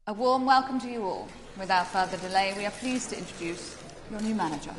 A warm welcome to you all. Without further delay, we are pleased to introduce your new manager.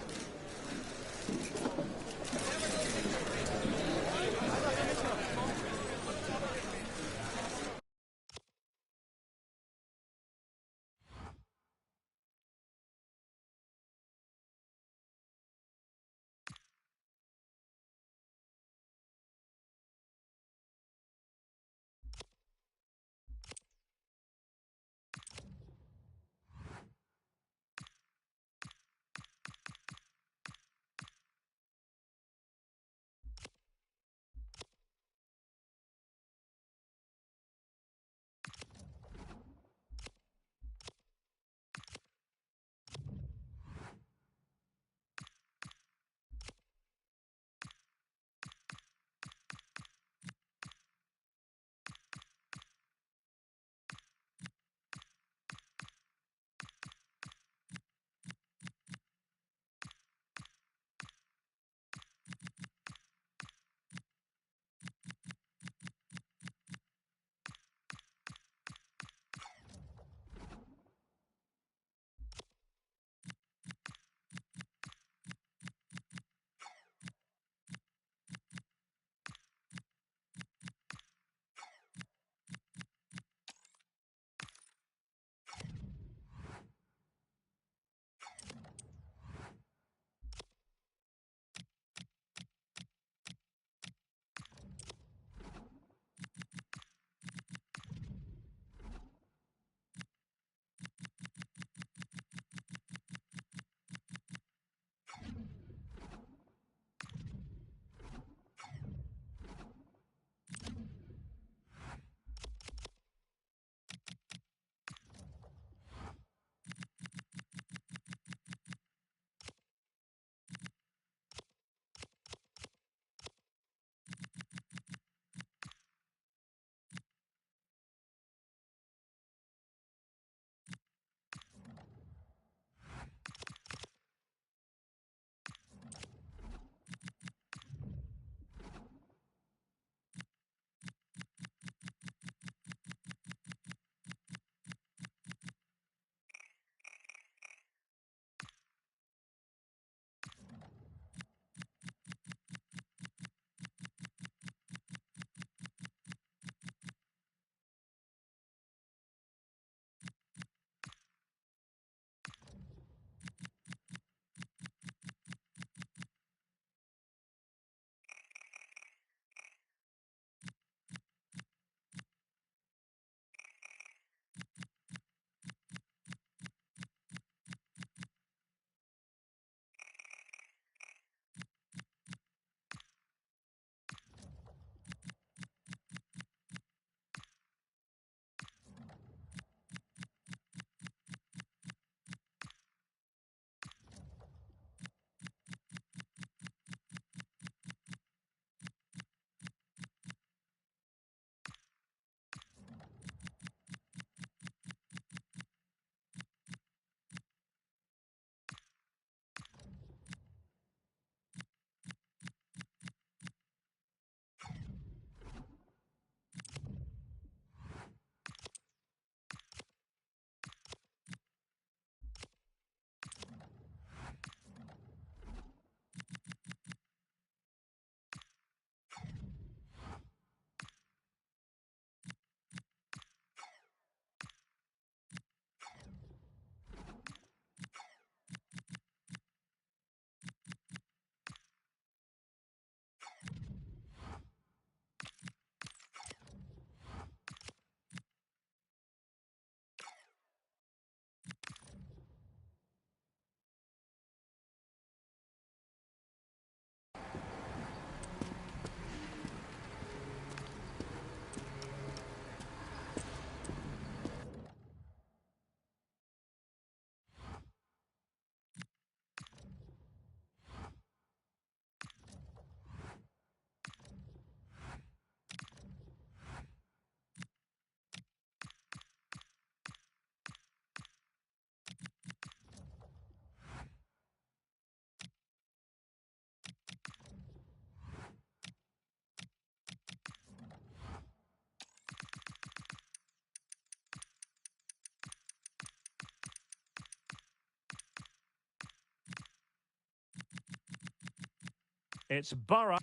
It's Bury.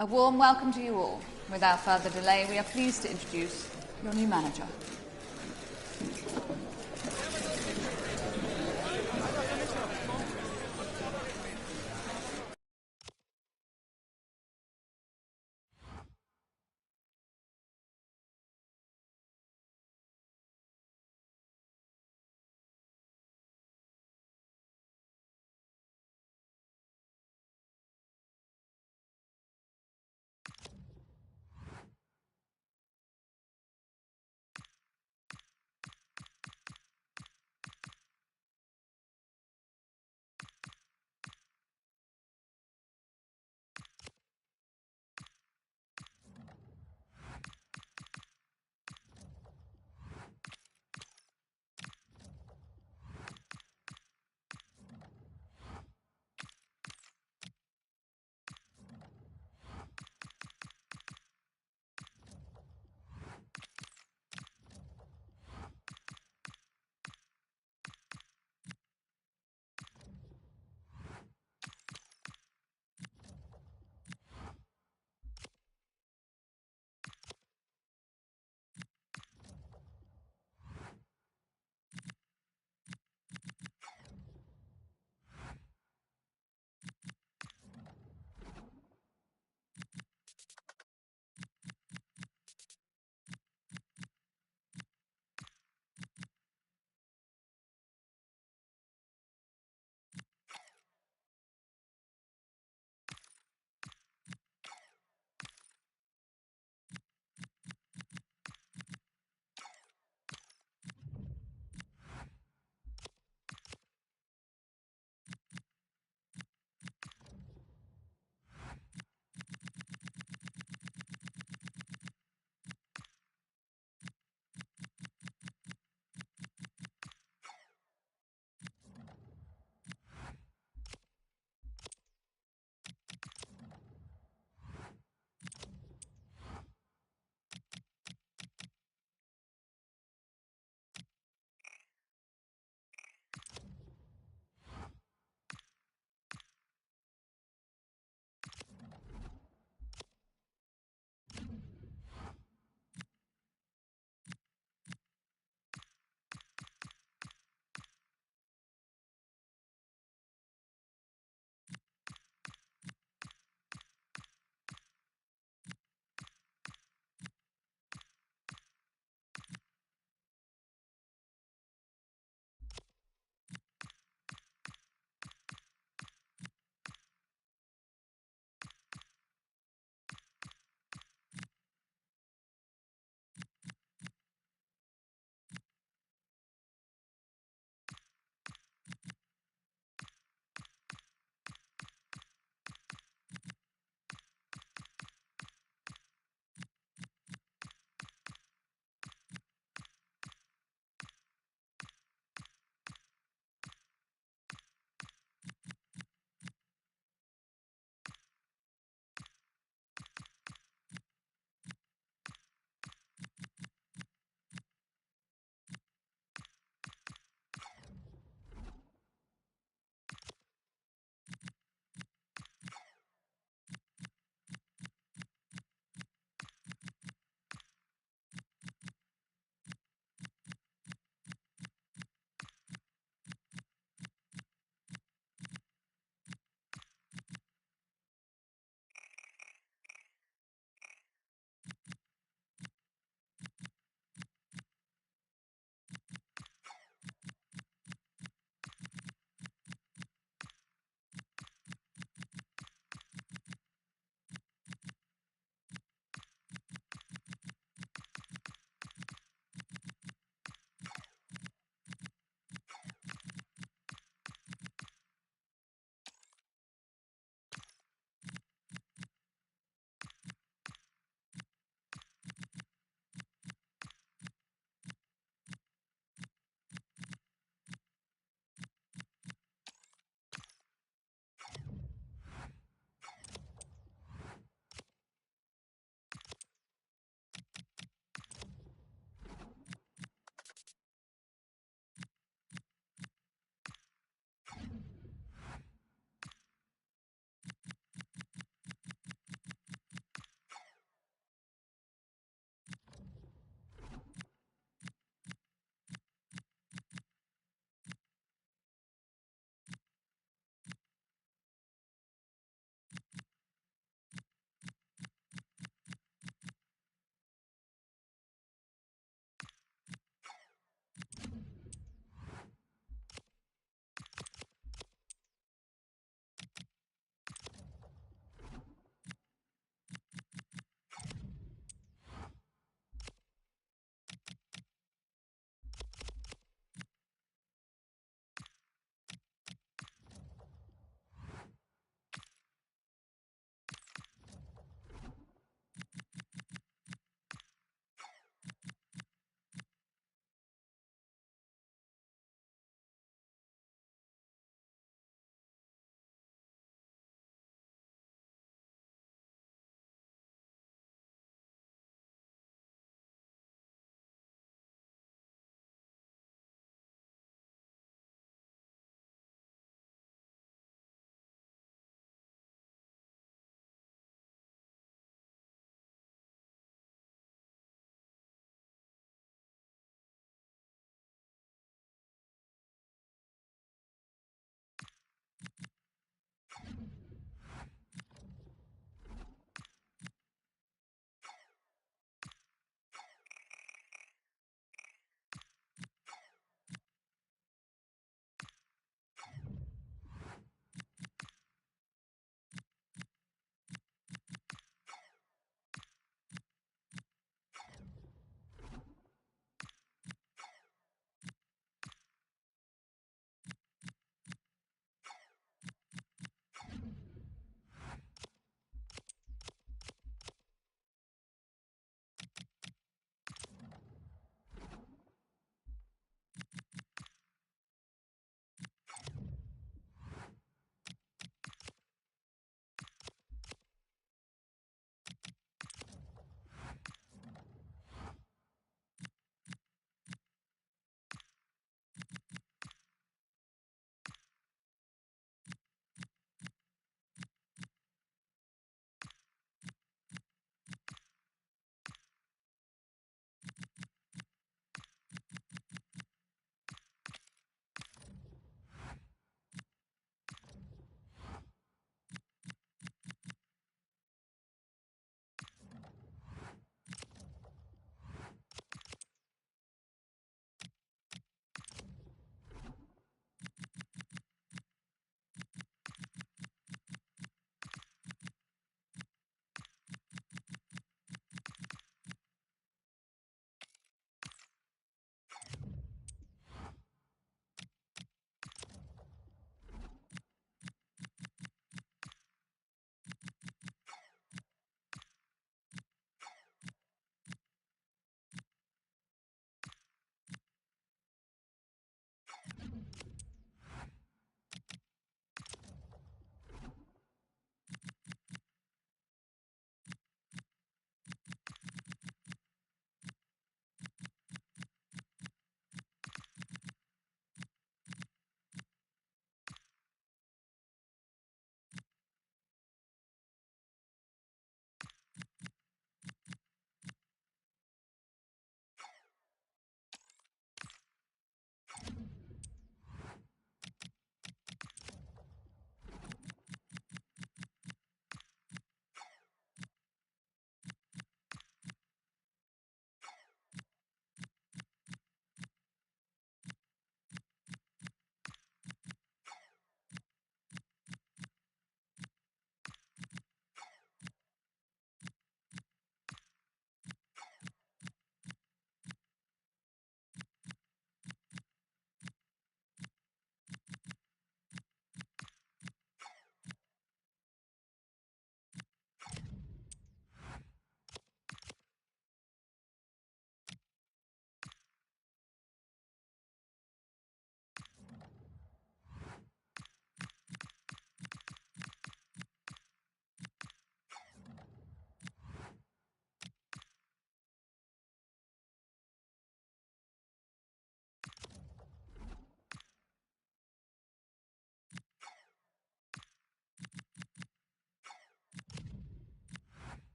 A warm welcome to you all. Without further delay, we are pleased to introduce your new manager.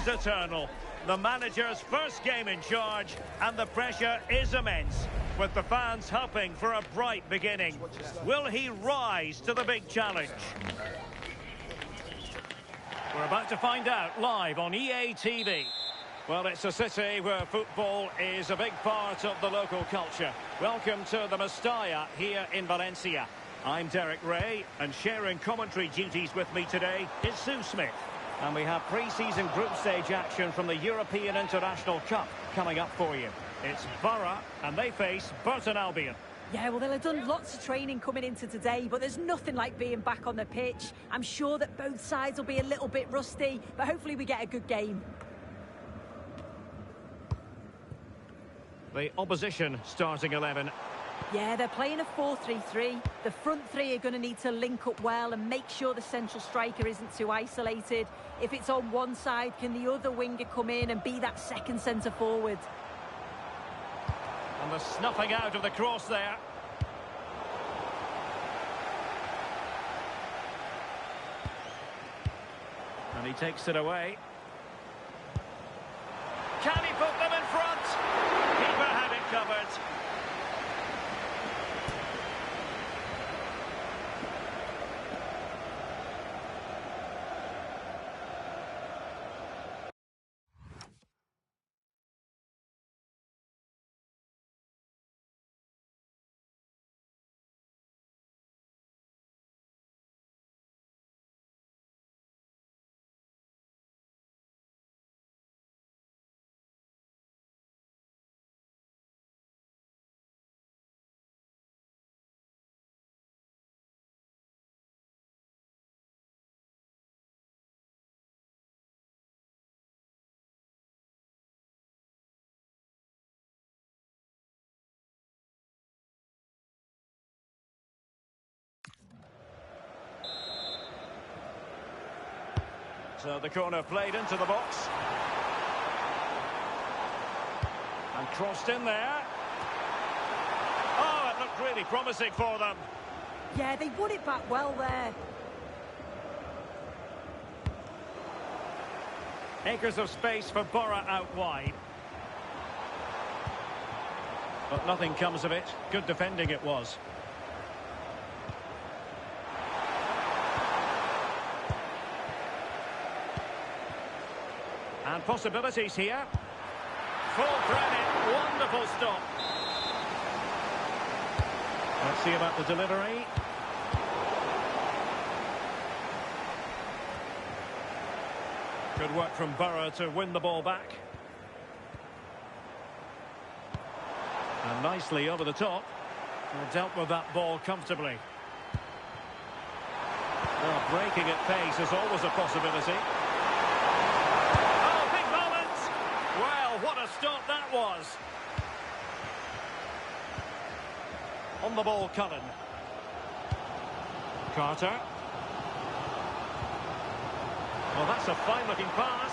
seems eternal. The manager's first game in charge, and the pressure is immense, with the fans hoping for a bright beginning. Will he rise to the big challenge? We're about to find out live on EA TV. Well, it's a city where football is a big part of the local culture. Welcome to the Mestalla here in Valencia. I'm Derek Ray, and sharing commentary duties with me today is Sue Smith. And we have pre-season group stage action from the European International Cup coming up for you. It's Borough, and they face Burton Albion. Yeah, well, they'll have done lots of training coming into today, but there's nothing like being back on the pitch. I'm sure that both sides will be a little bit rusty, but hopefully we get a good game. The opposition starting 11. Yeah, they're playing a 4-3-3. The front three are going to need to link up well and make sure the central striker isn't too isolated. If it's on one side, can the other winger come in and be that second centre forward? And the snuffing out of the cross there. And he takes it away. Can he put them in front? Keeper had it covered. So the corner played into the box. And crossed in there. Oh, it looked really promising for them. Yeah, they won it back well there. Acres of space for Borough out wide. But nothing comes of it. Good defending it was. And possibilities here. Full credit, wonderful stop. Let's see about the delivery. Good work from Borough to win the ball back. And nicely over the top. Dealt with that ball comfortably. Well, breaking at pace is always a possibility. What a stop that was. On the ball, Cullen. Carter. Well, that's a fine-looking pass.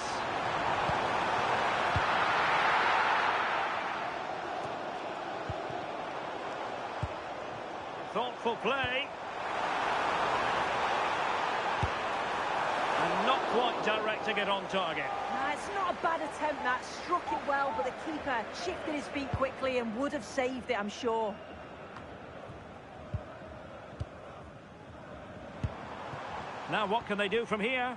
Thoughtful play. And not quite directing it on target. It's not a bad attempt, that. Struck it well, but the keeper shifted his feet quickly and would have saved it, I'm sure. Now what can they do from here?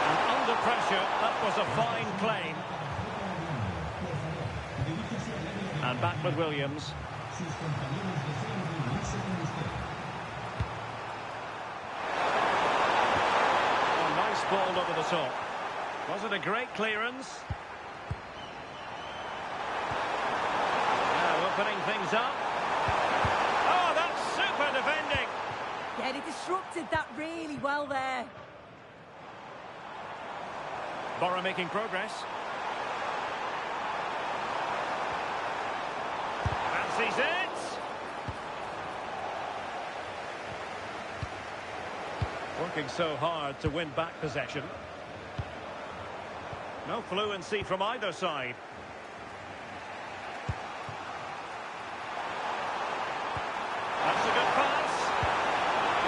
And under pressure, that was a fine claim. And back with Williams. Ball over the top. Was it a great clearance? Now opening things up. Oh, that's super defending. Yeah, they disrupted that really well there. Borough making progress. Fancies it. Working so hard to win back possession. No fluency from either side. That's a good pass.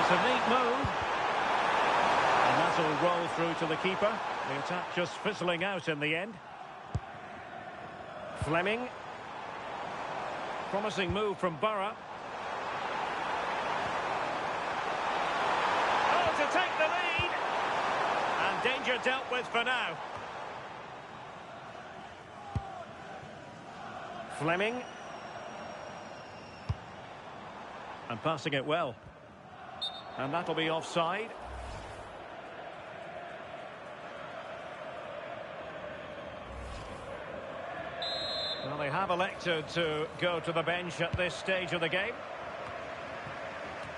It's a neat move. roll through to the keeper. The attack just fizzling out in the end. Fleming. Promising move from Bury. Oh, to take the lead. And danger dealt with for now. Fleming. And passing it well. And that'll be offside. Well, they have elected to go to the bench at this stage of the game.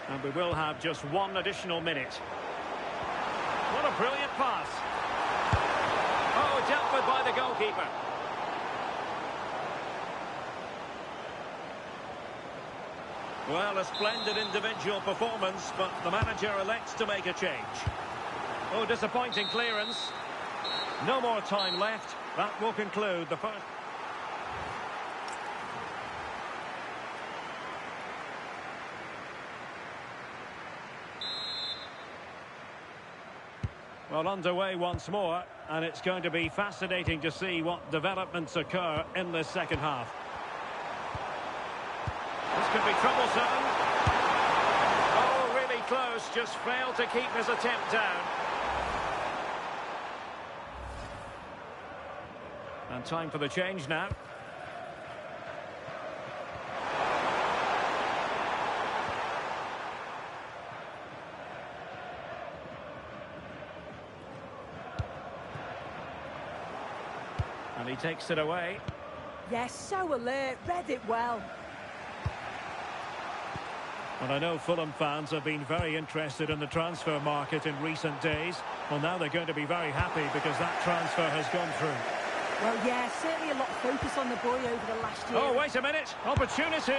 And we will have just one additional minute. What a brilliant pass. Oh, dealt with by the goalkeeper. Well, a splendid individual performance, but the manager elects to make a change. Oh, disappointing clearance. No more time left. That will conclude the first. Well, underway once more, and it's going to be fascinating to see what developments occur in this second half. This could be troublesome. Oh, really close, just failed to keep his attempt down. And time for the change now. And he takes it away. Yes, so alert, read it well. Well, I know Fulham fans have been very interested in the transfer market in recent days. Well, now they're going to be very happy because that transfer has gone through. Well, yeah, certainly a lot of focus on the boy over the last year. Oh, wait a minute. Opportunity.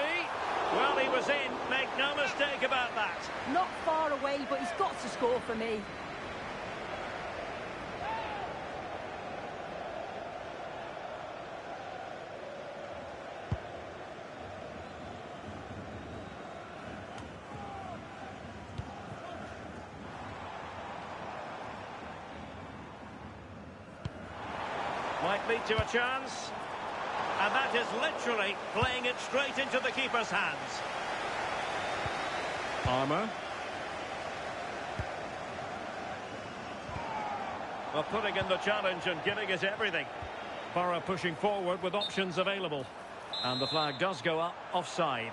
Well, he was in. Make no mistake about that. Not far away, but he's got to score for me. Might lead to a chance. And that is literally playing it straight into the keeper's hands. Armour. Well, putting in the challenge and giving it everything. Bury pushing forward with options available. And the flag does go up offside.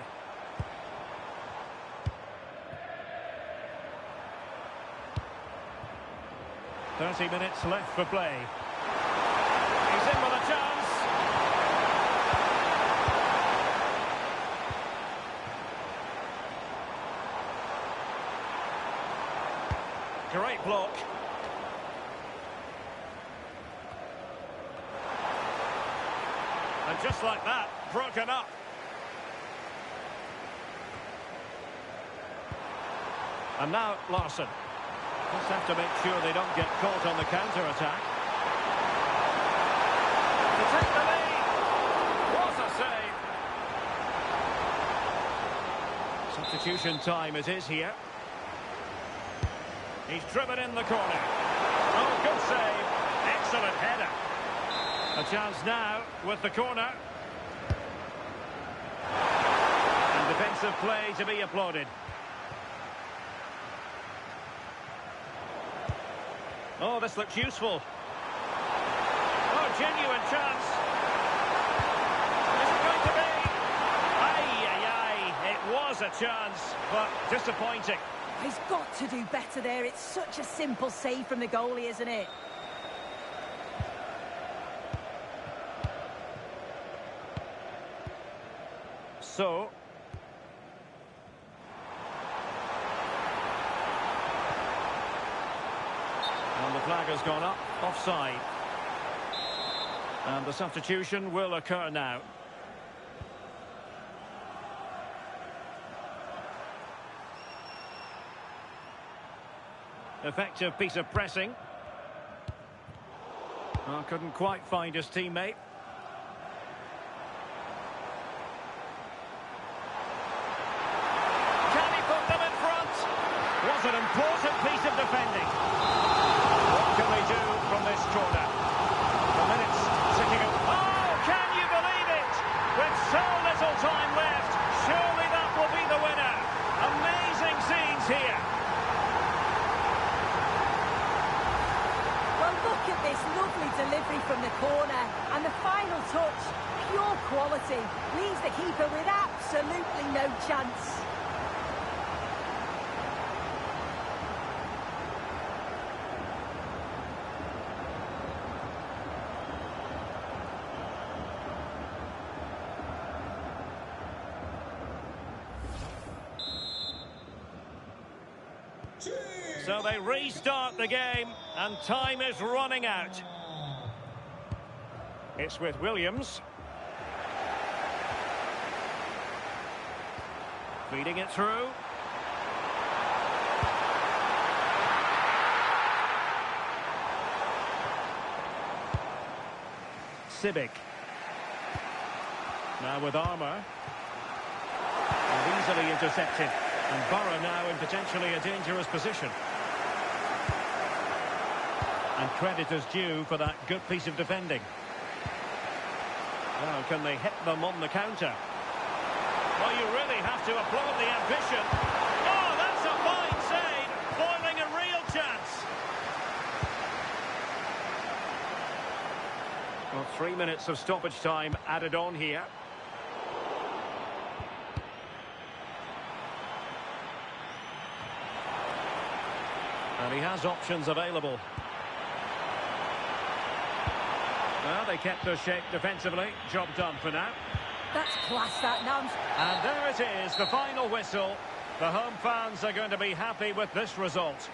"30 minutes left for play. He's in with a chance. Great block. And just like that, broken up. And now Larson. Just have to make sure they don't get caught on the counter-attack. To take the lead. What a save. Substitution time it is here. He's driven in the corner. Oh, good save. Excellent header. A chance now with the corner. And defensive play to be applauded. Oh, this looks useful. Oh, genuine chance. Is it going to be? Aye. It was a chance, but disappointing. He's got to do better there. It's such a simple save from the goalie, isn't it? So, and the flag has gone up, offside. And the substitution will occur now. Effective piece of pressing. Oh, couldn't quite find his teammate. Can he put them in front? Was an important piece of defending. corner. The minutes ticking up. Oh, can you believe it? With so little time left, surely that will be the winner. Amazing scenes here. Well, look at this lovely delivery from the corner, and the final touch, pure quality, leaves the keeper with absolutely no chance. So they restart the game, and time is running out. It's with Williams. Feeding it through. Sibic. Now with Armour. And easily intercepted. And Bury now in potentially a dangerous position. And credit is due for that good piece of defending. Now, can they hit them on the counter? Well, you really have to applaud the ambition. Oh, that's a fine save, foiling a real chance. Well, 3 minutes of stoppage time added on here. And he has options available. Well, they kept their shape defensively. Job done for now. That's class, that, Nams. And there it is, the final whistle. The home fans are going to be happy with this result.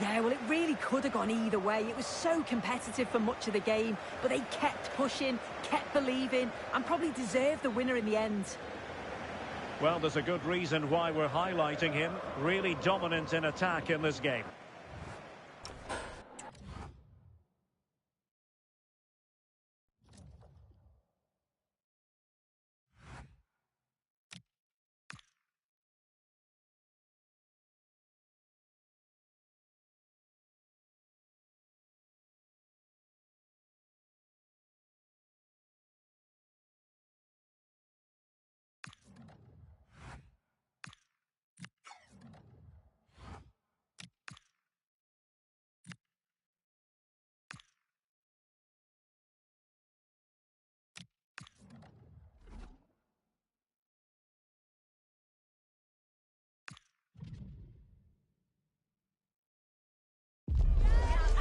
Yeah, well, it really could have gone either way. It was so competitive for much of the game, but they kept pushing, kept believing, and probably deserved the winner in the end. Well, there's a good reason why we're highlighting him. Really dominant in attack in this game.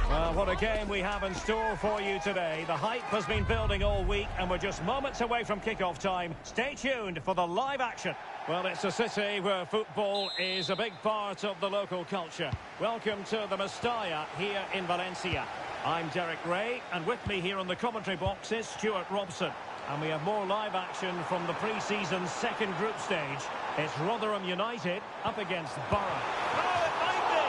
Well, what a game we have in store for you today. The hype has been building all week, and we're just moments away from kickoff time. Stay tuned for the live action. Well, it's a city where football is a big part of the local culture. Welcome to the Mestalla here in Valencia. I'm Derek Ray, and with me here on the commentary box is Stuart Robson. And we have more live action from the pre-season second group stage. It's Rotherham United up against Bury. Oh, it might be!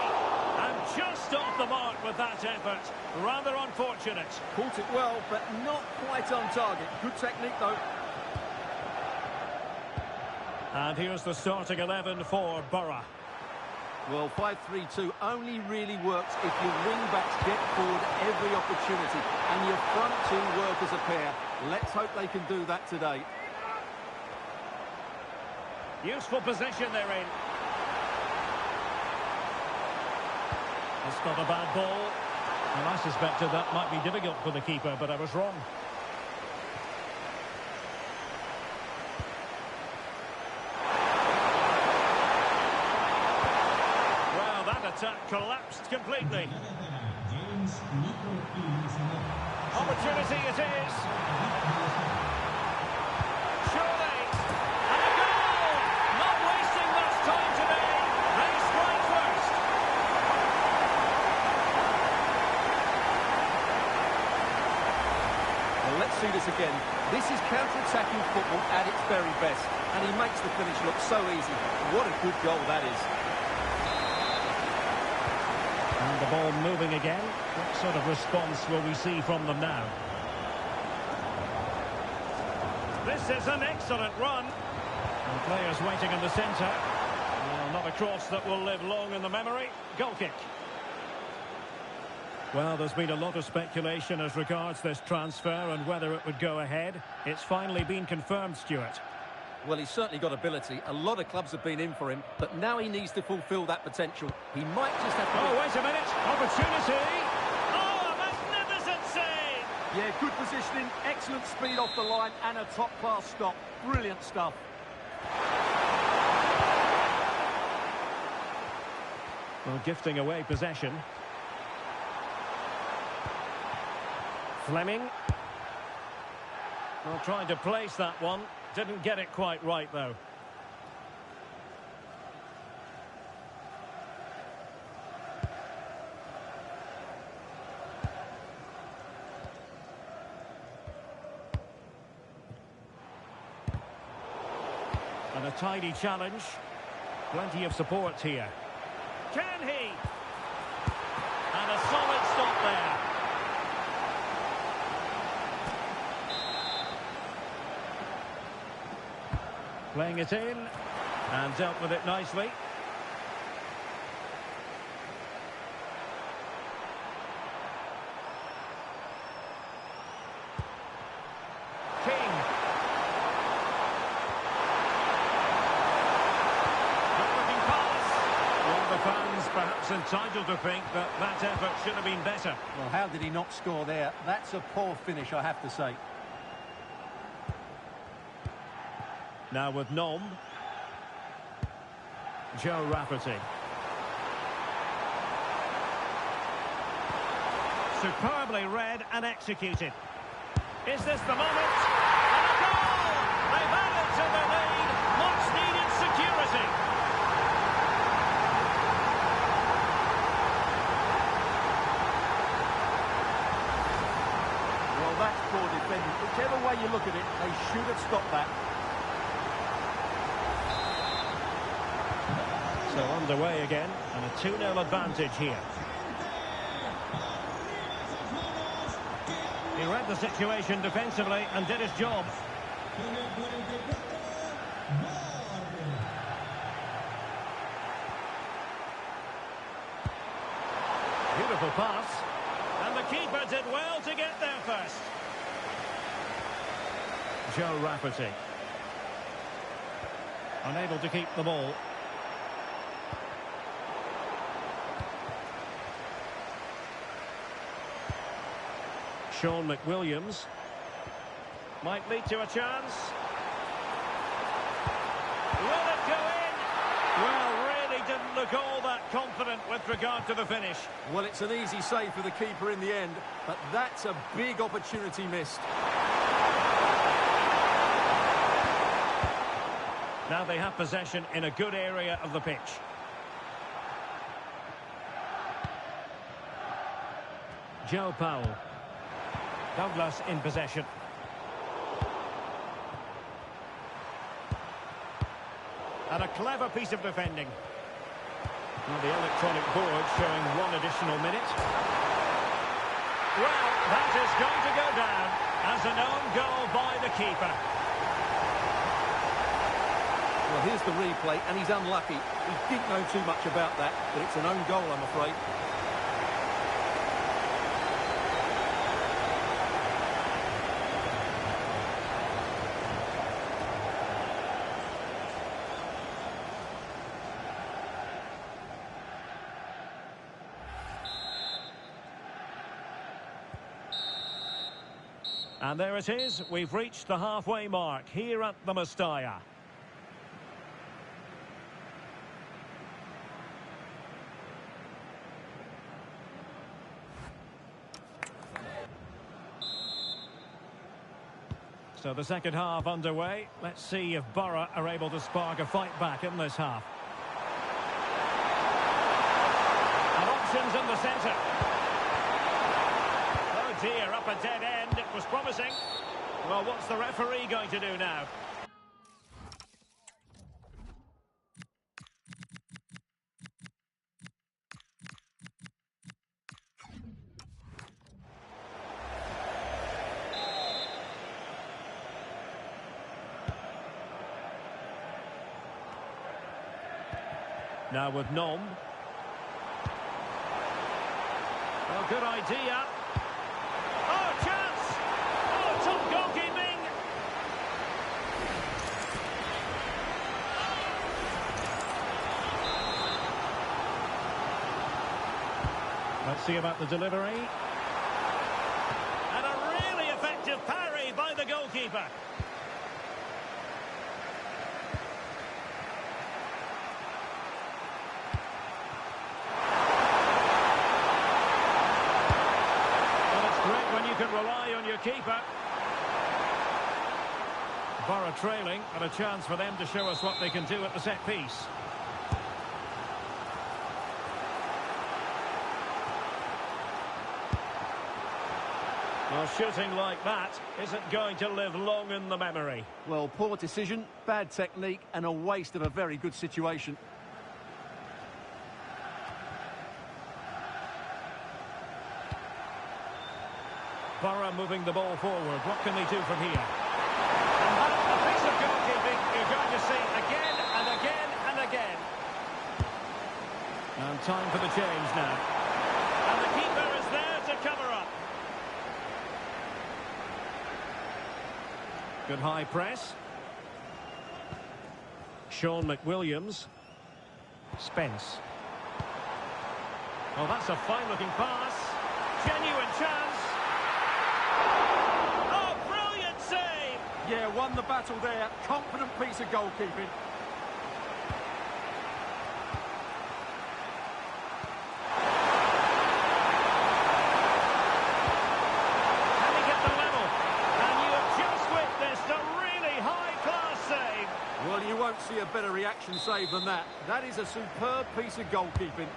And just off the mark with that effort. Rather unfortunate. Caught it well, but not quite on target. Good technique, though. And here's the starting 11 for Bury. Well, 5-3-2 only really works if your wing-backs get forward every opportunity and your front two work as a pair. Let's hope they can do that today. Useful position they're in. That's not a bad ball. And I suspected that might be difficult for the keeper, but I was wrong. Well, that attack collapsed completely. Opportunity it is. Surely. And a goal! Not wasting much time today. They strike first. Well, let's see this again. This is counter-attacking football at its very best. And he makes the finish look so easy. What a good goal that is. And the ball moving again. What sort of response will we see from them now? This is an excellent run. And players waiting in the centre. Well, not a cross that will live long in the memory. Goal kick. Well, there's been a lot of speculation as regards this transfer and whether it would go ahead. It's finally been confirmed, Stuart. Well, he's certainly got ability. A lot of clubs have been in for him, but now he needs to fulfil that potential. He might just have to... Oh, wait a minute. Opportunity. Oh, a magnificent save. Yeah, good positioning, excellent speed off the line, and a top-class stop. Brilliant stuff. Well, gifting away possession. Fleming. Well, trying to place that one. Didn't get it quite right, though. And a tidy challenge. Plenty of support here. Can he? And a solid stop there. Playing it in, and dealt with it nicely. King. Good-looking pass. Well, the fans perhaps entitled to think that that effort should have been better. Well, how did he not score there? That's a poor finish, I have to say. Now with Nom. Joe Rafferty. Superbly read and executed. Is this the moment? And a goal! They've added to the lead. Much needed security. Well, that's poor defending. Whichever way you look at it, they should have stopped that. So underway again, and a 2-0 advantage here. He read the situation defensively and did his job. Beautiful pass. And the keeper did well to get there first. Joe Rafferty. Unable to keep the ball. Sean McWilliams. Might lead to a chance. Will it go in? Well, really didn't look all that confident with regard to the finish. Well, it's an easy save for the keeper in the end, but that's a big opportunity missed. Now they have possession in a good area of the pitch. Joe Powell. Douglas in possession. And a clever piece of defending. Well, the electronic board showing 1 additional minute. Well, that is going to go down as an own goal by the keeper. Well, here's the replay, and he's unlucky. He didn't know too much about that, but it's an own goal, I'm afraid. And there it is. We've reached the halfway mark here at the Mestalla. So the second half underway. Let's see if Borough are able to spark a fight back in this half. And options in the centre. Oh dear, up a dead end. It was promising. Well, what's the referee going to do now? Now with Nom. Well, good idea. Oh, chance! Oh, top goalkeeping! Let's see about the delivery. And a really effective parry by the goalkeeper. You can rely on your keeper. Borough trailing, and a chance for them to show us what they can do at the set piece. Well, shooting like that isn't going to live long in the memory. Well, poor decision, bad technique, and a waste of a very good situation. Borough moving the ball forward. What can they do from here? And that's a piece of goalkeeping you're going to see again and again and again. And time for the change now. And the keeper is there to cover up. Good high press. Sean McWilliams. Spence. Oh, that's a fine-looking pass. Genuine chance. Oh, brilliant save! Yeah, won the battle there. Confident piece of goalkeeping. Can he get the level? And you have just witnessed a really high-class save. Well, you won't see a better reaction save than that. That is a superb piece of goalkeeping.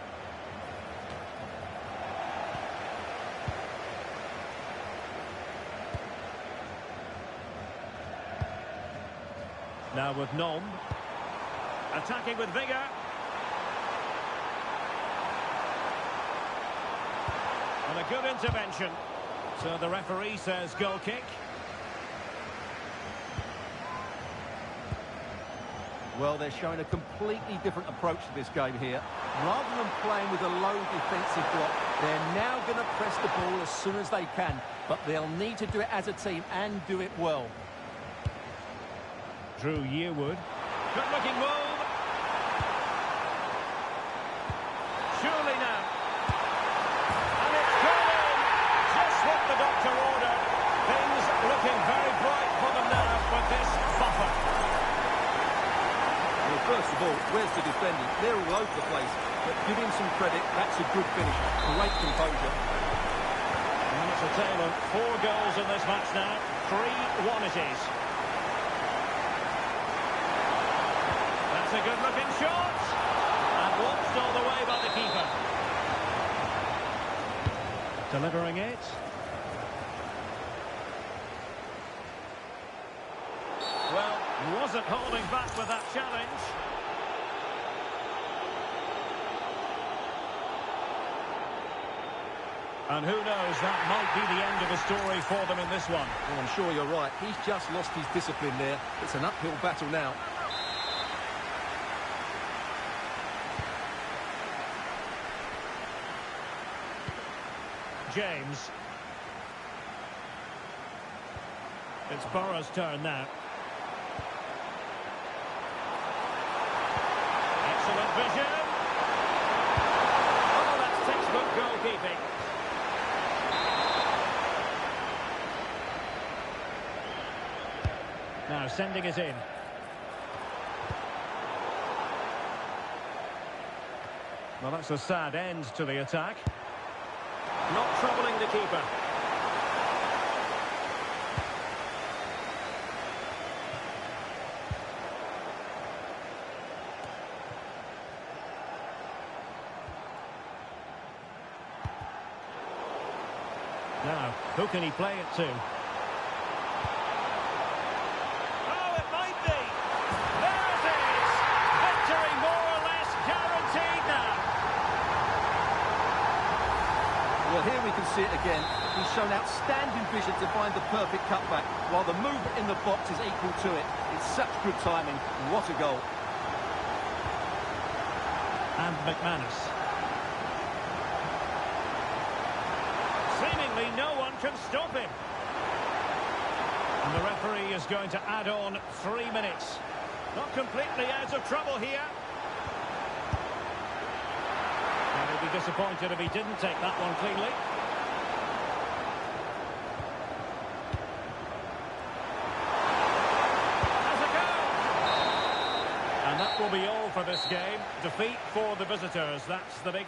Now with Nom. Attacking with vigour. And a good intervention. So the referee says goal kick. Well, they're showing a completely different approach to this game here. Rather than playing with a low defensive block, they're now going to press the ball as soon as they can. But they'll need to do it as a team and do it well. Drew Yearwood. Good looking move. Surely now. And it's gone in. Just what the doctor ordered. Things looking very bright for them now with this buffer. Well, first of all, where's the defending? They're all over the place. But give him some credit. That's a good finish. Great composure. And it's a tale of 4 goals in this match now. 3-1 it is. A good-looking shot, and watched all the way by the keeper. Delivering it. Well, wasn't holding back with that challenge. And who knows, that might be the end of the story for them in this one. Well, I'm sure you're right. He's just lost his discipline there. It's an uphill battle now. James. It's Borough's turn now. Excellent vision. Oh, that's textbook goalkeeping. Now sending it in. Well, that's a sad end to the attack. Not troubling the keeper. Now, who can he play it to? Oh, it might be! There it is! Victory more or less guaranteed now. Well, here we can see it again. He's shown outstanding vision to find the perfect cutback, while the movement in the box is equal to it. It's such good timing. What a goal. And McManus. Seemingly no one can stop him. And the referee is going to add on 3 minutes. Not completely out of trouble here. And he'll be disappointed if he didn't take that one cleanly. Has a go! And that will be all for this game. Defeat for the visitors. That's the big...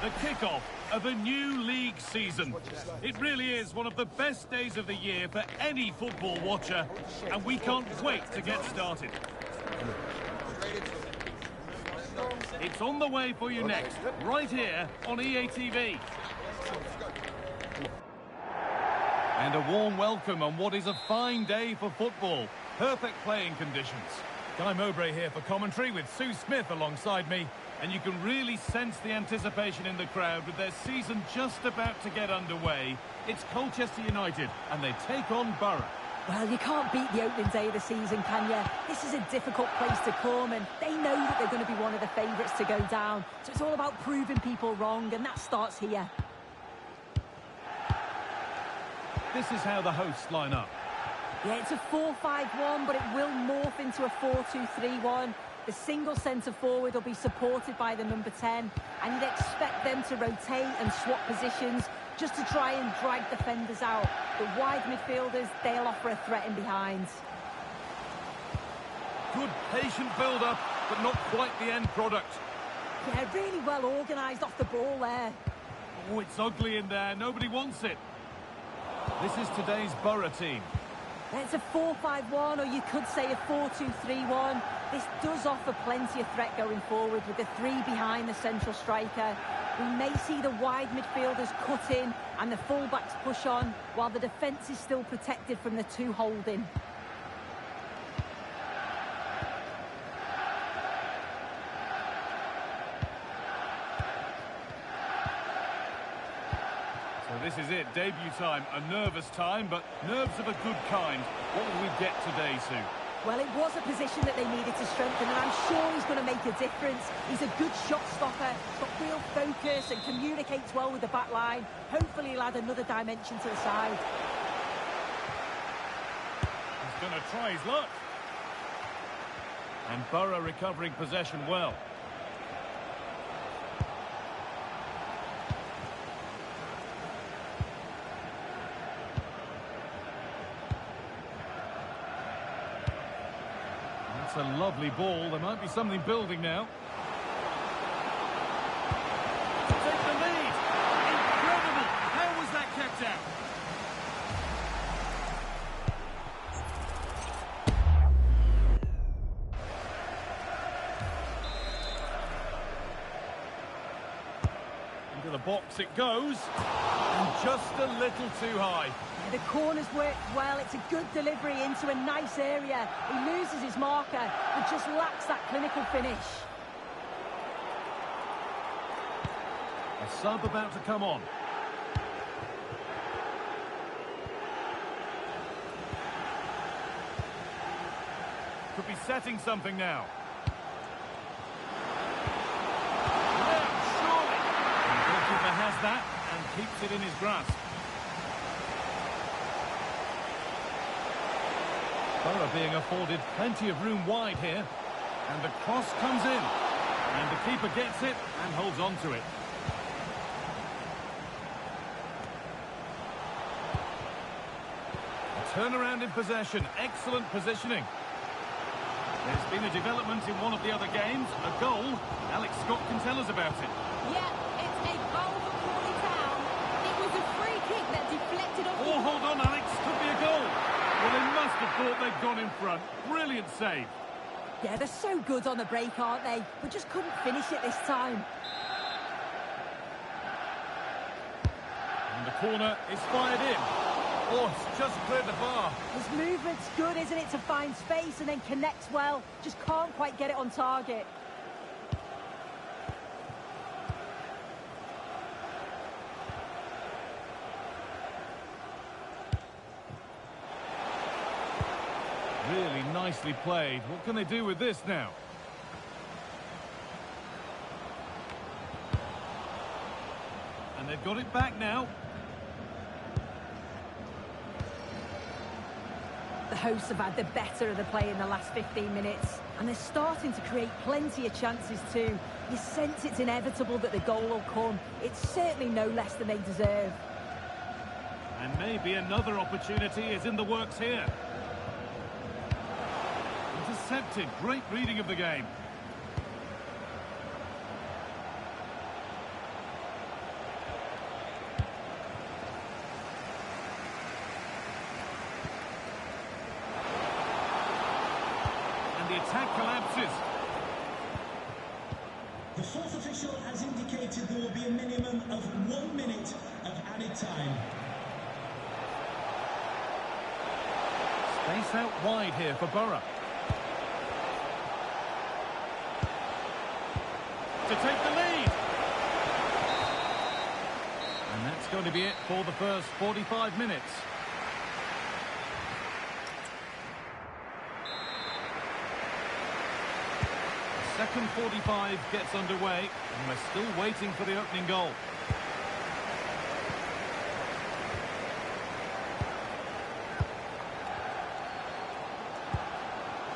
The kickoff of a new league season. It really is one of the best days of the year for any football watcher, and we can't wait to get started. It's on the way for you next, right here on EATV. And a warm welcome on what is a fine day for football. Perfect playing conditions. Guy Mowbray here for commentary with Sue Smith alongside me. And you can really sense the anticipation in the crowd with their season just about to get underway. It's Colchester United, and they take on Borough. Well, you can't beat the opening day of the season, can you? This is a difficult place to come, and they know that they're going to be one of the favourites to go down. So it's all about proving people wrong, and that starts here. This is how the hosts line up. Yeah, it's a 4-5-1, but it will morph into a 4-2-3-1. The single centre-forward will be supported by the number 10, and you'd expect them to rotate and swap positions just to try and drag defenders out. The wide midfielders, they'll offer a threat in behind. Good patient build-up, but not quite the end product. Yeah, really well organised off the ball there. Oh, it's ugly in there. Nobody wants it. This is today's Borough team. It's a 4-5-1, or you could say a 4-2-3-1. This does offer plenty of threat going forward with the three behind the central striker. We may see the wide midfielders cut in and the fullbacks push on, while the defence is still protected from the two holding. So this is it, debut time. A nervous time, but nerves of a good kind. What will we get today, Sue? Well, it was a position that they needed to strengthen, and I'm sure he's going to make a difference. He's a good shot stopper, got real focus and communicates well with the back line. Hopefully he'll add another dimension to the side. He's going to try his luck. And Borough recovering possession well. That's a lovely ball. There might be something building now. To take the lead. Incredible. How was that kept out? Into the box it goes. And just a little too high. The corner's worked well. It's a good delivery into a nice area. He loses his marker, but just lacks that clinical finish. A sub about to come on. Could be setting something now. Yeah, surely. The goalkeeper has that and keeps it in his grasp. Borough being afforded plenty of room wide here. And the cross comes in. And the keeper gets it and holds on to it. A turnaround in possession. Excellent positioning. There's been a development in one of the other games. A goal. Alex Scott can tell us about it. Yeah, it's a goal for Crawley Town. It was a free kick that deflected off. Oh, hold on, Alex. Could be a goal. Well, they must have thought they'd gone in front. Brilliant save. Yeah, they're so good on the break, aren't they? But just couldn't finish it this time. And the corner is fired in. Oh, it's just cleared the bar. His movement's good, isn't it, to find space and then connects well. Just can't quite get it on target. Really nicely played. What can they do with this now? And they've got it back now. The hosts have had the better of the play in the last 15 minutes, and they're starting to create plenty of chances too. You sense it's inevitable that the goal will come. It's certainly no less than they deserve. And maybe another opportunity is in the works here. Intercepted. Great reading of the game. And the attack collapses. The fourth official has indicated there will be a minimum of 1 minute of added time. Space out wide here for Borough. To take the lead. And that's going to be it for the first 45 minutes. The second 45 gets underway, and we're still waiting for the opening goal.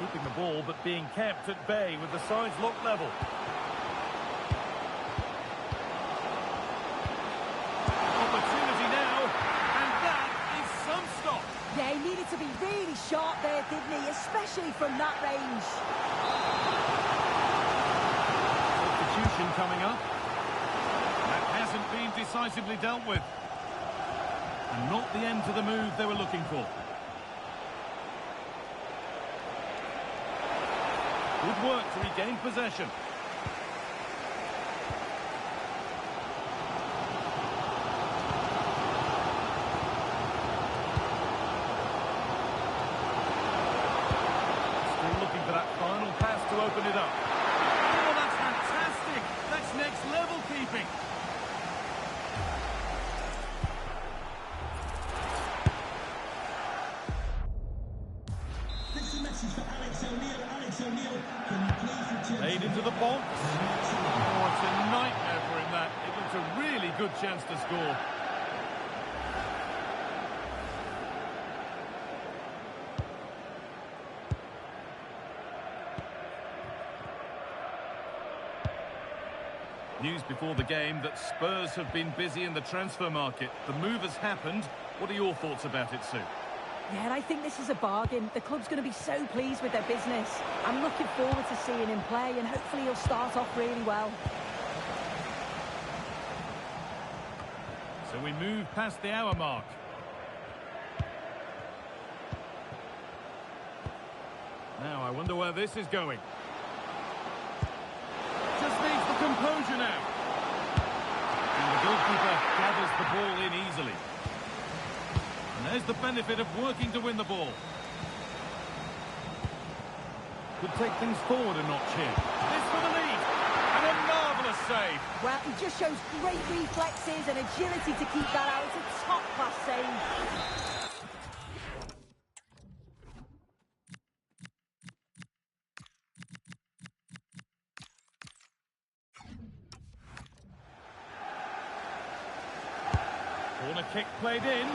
Keeping the ball, but being kept at bay with the sides locked level. Opportunity especially from that range. Substitution coming up. That hasn't been decisively dealt with. And not the end to the move they were looking for. Good work to regain possession. Still looking for that final pass to open it up. Oh, that's fantastic! That's next level keeping. This is a message for Alex O'Neill. Alex O'Neill, can you please return Played into the box. Oh, it's a nightmare for him, that. It looked a really good chance to score. News before the game that Spurs have been busy in the transfer market. The move has happened. What are your thoughts about it, Sue? Yeah, I think this is a bargain. The club's going to be so pleased with their business. I'm looking forward to seeing him play, and hopefully he'll start off really well. So we move past the hour mark. Now, I wonder where this is going. Just needs the composure now. And the goalkeeper gathers the ball in easily. And there's the benefit of working to win the ball. Could take things forward a notch here. This for the lead. And a marvellous save. Well, he just shows great reflexes and agility to keep that out. It's a top-class save. Corner kick played in.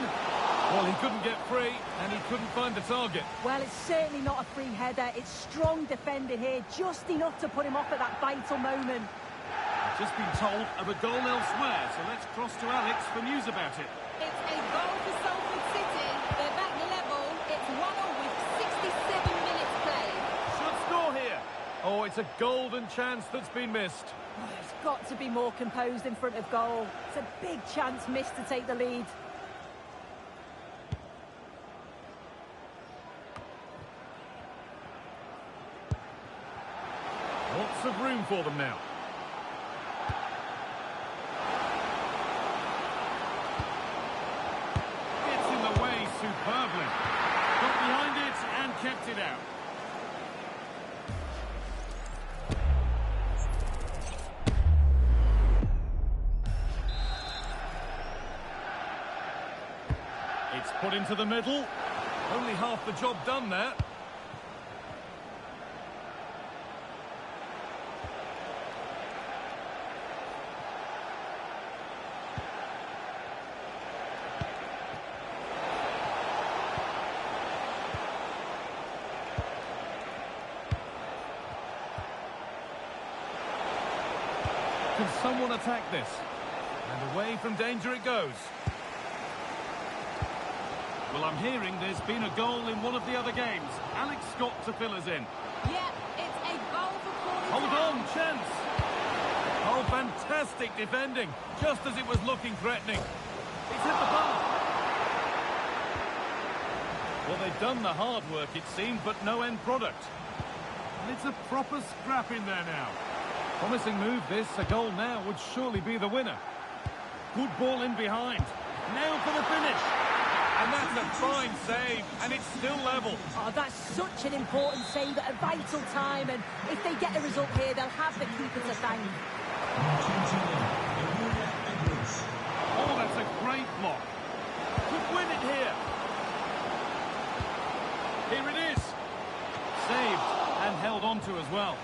Well, he couldn't get free, and he couldn't find the target. Well, it's certainly not a free header. It's strong defending here, just enough to put him off at that vital moment. I've just been told of a goal elsewhere, so let's cross to Alex for news about it. It's a goal for Salford City. They're back level. It's 1-1 with 67 minutes played. Should score here. Oh, it's a golden chance that's been missed. Oh, he's got to be more composed in front of goal. It's a big chance missed to take the lead. Lots of room for them now. Gets in the way superbly. Got behind it and kept it out. It's put into the middle. Only half the job done there. Can someone attack this? And away from danger it goes. Well, I'm hearing there's been a goal in one of the other games. Alex Scott to fill us in. Yeah, it's a goal for Crawley. Hold on, chance. Oh, fantastic defending, just as it was looking threatening. It's hit the bar. Well, they've done the hard work, it seemed, but no end product. And it's a proper scrap in there now. Promising move this. A goal now would surely be the winner. Good ball in behind. Now for the finish. And that's a fine save, and it's still level. Oh, that's such an important save at a vital time, and if they get a result here, they'll have the keeper to thank. Oh, that's a great block. Could win it here. Here it is. Saved and held on to as well.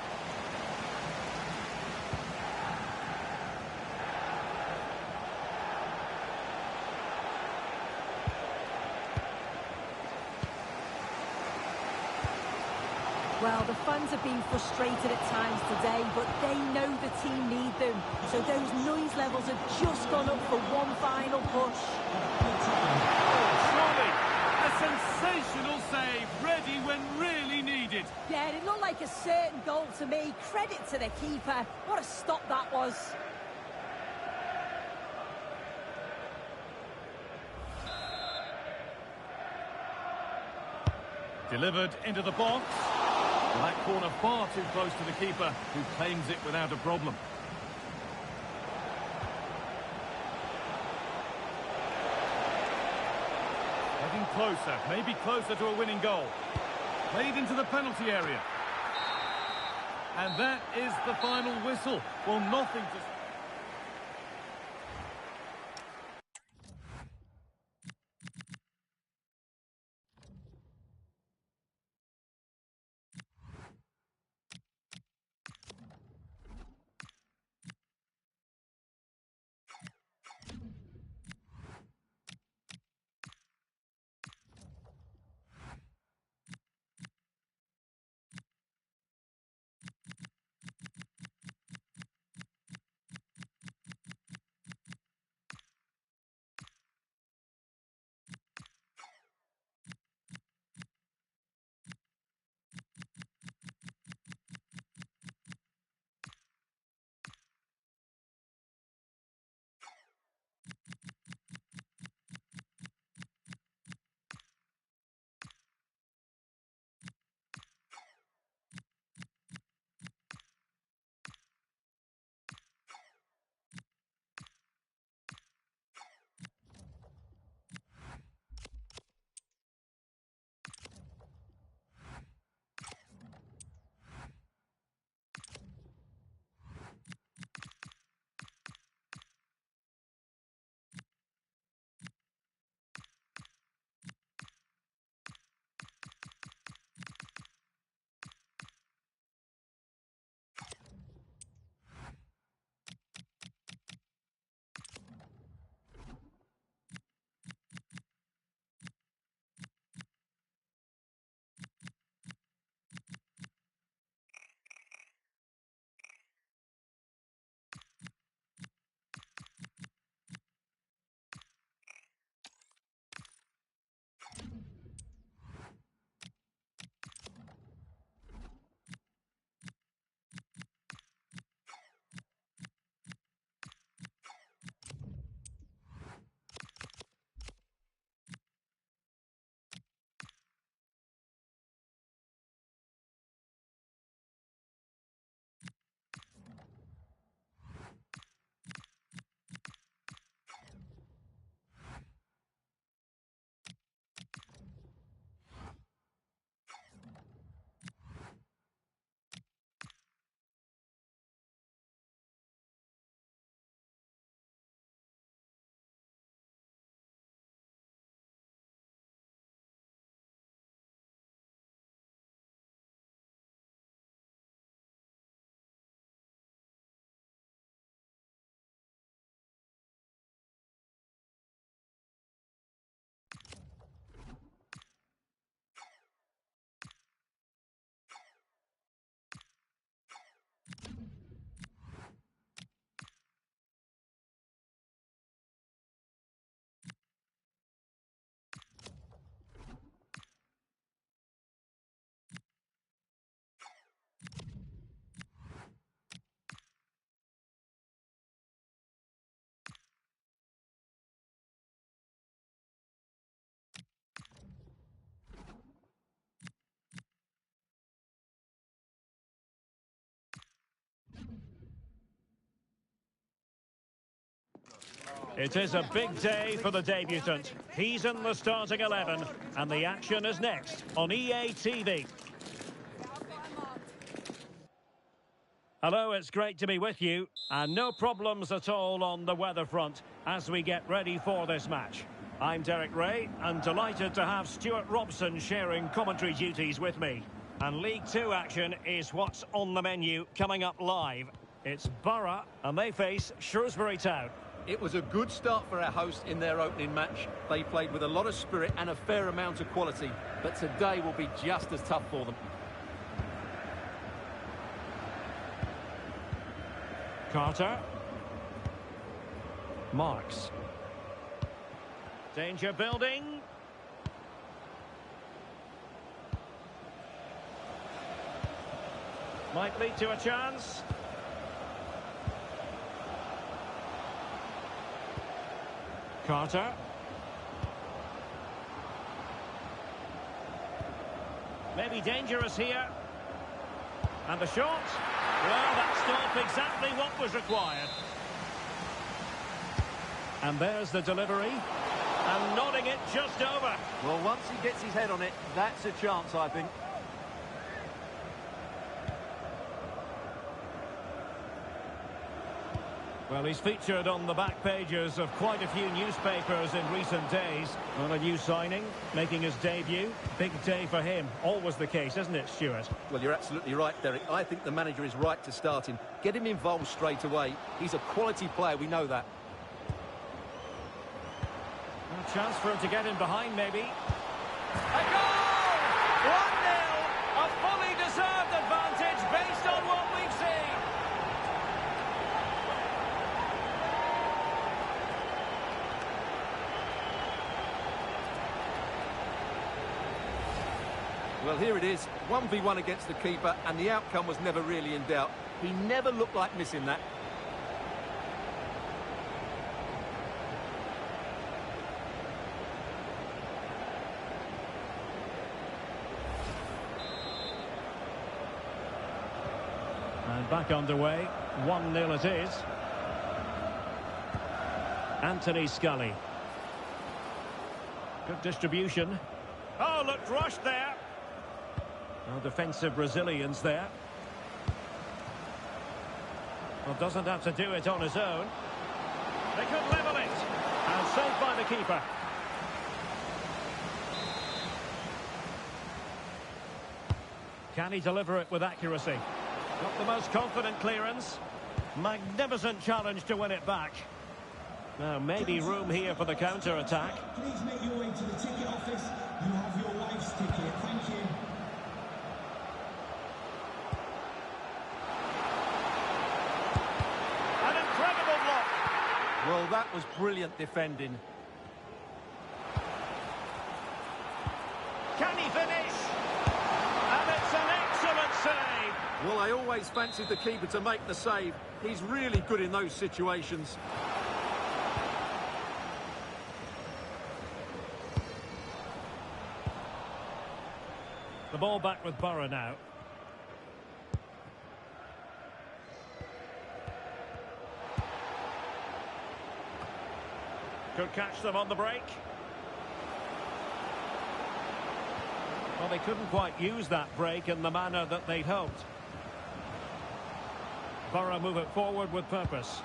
Well, the fans have been frustrated at times today, but they know the team need them. So those noise levels have just gone up for one final push. Surely, a sensational save, ready when really needed. offside. Yeah, it looked like a certain goal to me. Credit to the keeper. What a stop that was. Delivered into the box. Well, that corner far too close to the keeper, who claims it without a problem. Getting closer, maybe closer to a winning goal. Played into the penalty area. And that is the final whistle. Well, nothing to... It is a big day for the debutant. He's in the starting 11, and the action is next on EA TV. Hello, it's great to be with you, and no problems at all on the weather front as we get ready for this match. I'm Derek Ray, and delighted to have Stuart Robson sharing commentary duties with me. And League Two action is what's on the menu coming up live. It's Borough, and they face Shrewsbury Town. It was a good start for our hosts in their opening match. They played with a lot of spirit and a fair amount of quality, but today will be just as tough for them. Carter. Marks. Danger building. Might lead to a chance. Carter. Maybe dangerous here. And the shot. Well, that stopped exactly what was required. And there's the delivery. And nodding it just over. Well, once he gets his head on it, that's a chance, I think. Well, he's featured on the back pages of quite a few newspapers in recent days. On a new signing, making his debut. Big day for him. Always the case, isn't it, Stuart? Well, you're absolutely right, Derek. I think the manager is right to start him. Get him involved straight away. He's a quality player, we know that. A chance for him to get in behind, maybe. A goal! 1-0! A fully deserved advantage based on what we've seen. Well, here it is, 1v1 against the keeper, and the outcome was never really in doubt. He never looked like missing that. And back underway, 1-0 it is. Anthony Scully. Good distribution. Oh, looked rushed there. Well, defensive Brazilians there. Well, doesn't have to do it on his own. They could level it. And saved by the keeper. Can he deliver it with accuracy? Not the most confident clearance. Magnificent challenge to win it back. Now, maybe room here for the counter-attack. Please make your way to the ticket office. You have your wife's ticket. Thank you. An incredible block. Well, that was brilliant defending. Can he finish? And it's an excellent save. Well, I always fancied the keeper to make the save. He's really good in those situations. The ball back with Bury now. Could catch them on the break. Well, they couldn't quite use that break in the manner that they'd hoped. Bury move it forward with purpose.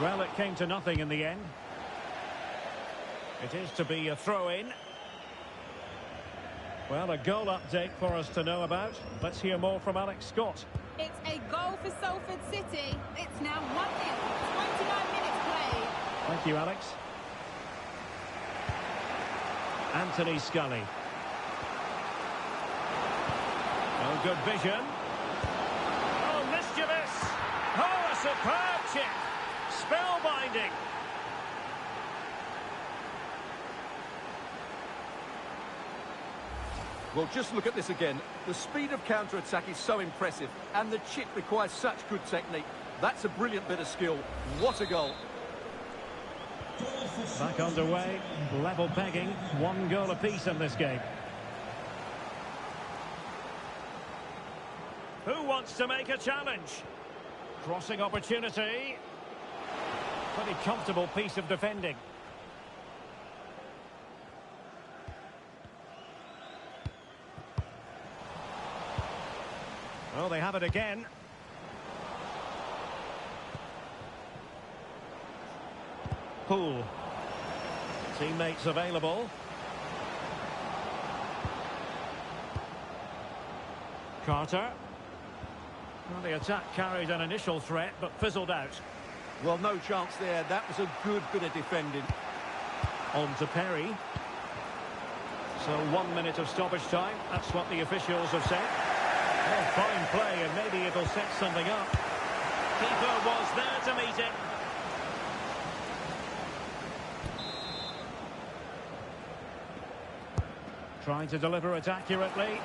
Well, it came to nothing in the end. It is to be a throw-in. Well, a goal update for us to know about. Let's hear more from Alex Scott. It's a goal for Salford City. It's now 1-0. 29 minutes played. Thank you, Alex. Anthony Scully. Oh, good vision. Oh, mischievous. Oh, a superb chip. Spellbinding. Well, just look at this again. The speed of counter-attack is so impressive, and the chip requires such good technique. That's a brilliant bit of skill. What a goal. Back underway, level pegging, 1 goal apiece in this game. Who wants to make a challenge? Crossing opportunity. Pretty comfortable piece of defending. Well, they have it again. Poole. Teammates available. Carter. Well, the attack carried an initial threat, but fizzled out. Well, no chance there. That was a good bit of defending. On to Perry. So 1 minute of stoppage time. That's what the officials have said. Oh, fine play, and maybe it'll set something up. Keeper was there to meet it. Trying to deliver it accurately.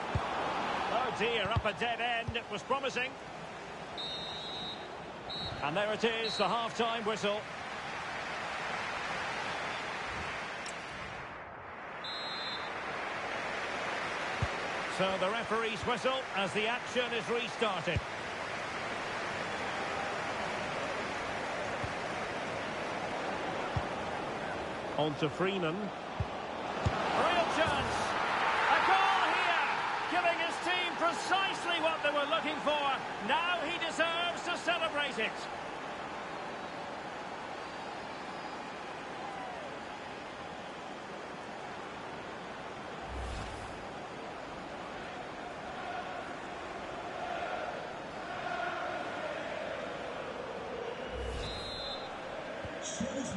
Oh, here, up a dead end. It was promising. And there it is, the half-time whistle. So the referee's whistle as the action is restarted. On to Freeman. Real chance. A goal here. Giving his team precisely what they were looking for. Now he deserves to celebrate it.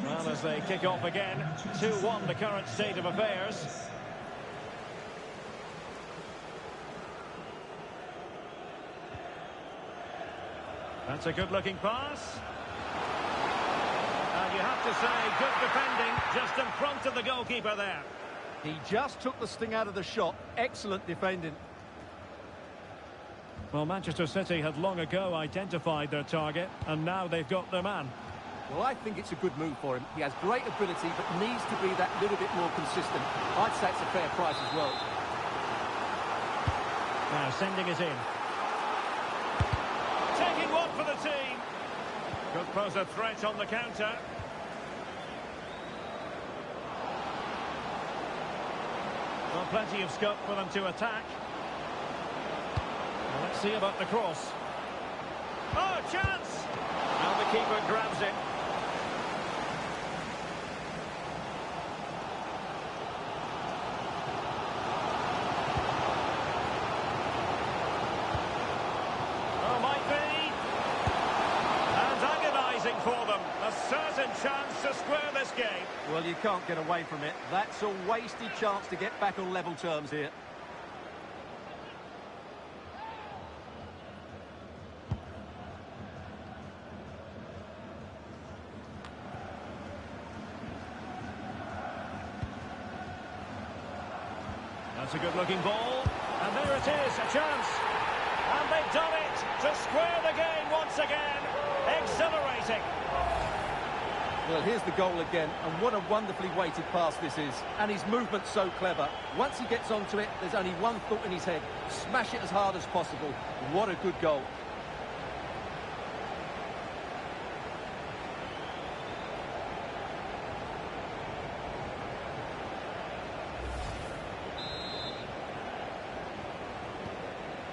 Well, as they kick off again, 2-1 the current state of affairs. That's a good-looking pass. And you have to say, good defending just in front of the goalkeeper there. He just took the sting out of the shot. Excellent defending. Well, Manchester City had long ago identified their target, and now they've got their man. Well, I think it's a good move for him. He has great ability, but needs to be that little bit more consistent. I'd say it's a fair price as well. Now, sending it in. Taking one for the team. Could pose a threat on the counter. Well, plenty of scope for them to attack. Well, let's see about the cross. Oh, chance! And the keeper grabs it. Oh, might be. And agonising for them. A certain chance to square this game. Well, you can't get away from it. That's a wasted chance to get back on level terms here. That's a good-looking ball. And there it is, a chance. And they've done it to square the game once again. Exhilarating. Well, here's the goal again, and what a wonderfully weighted pass this is. And his movement's so clever. Once he gets onto it, there's only one thought in his head. Smash it as hard as possible. What a good goal.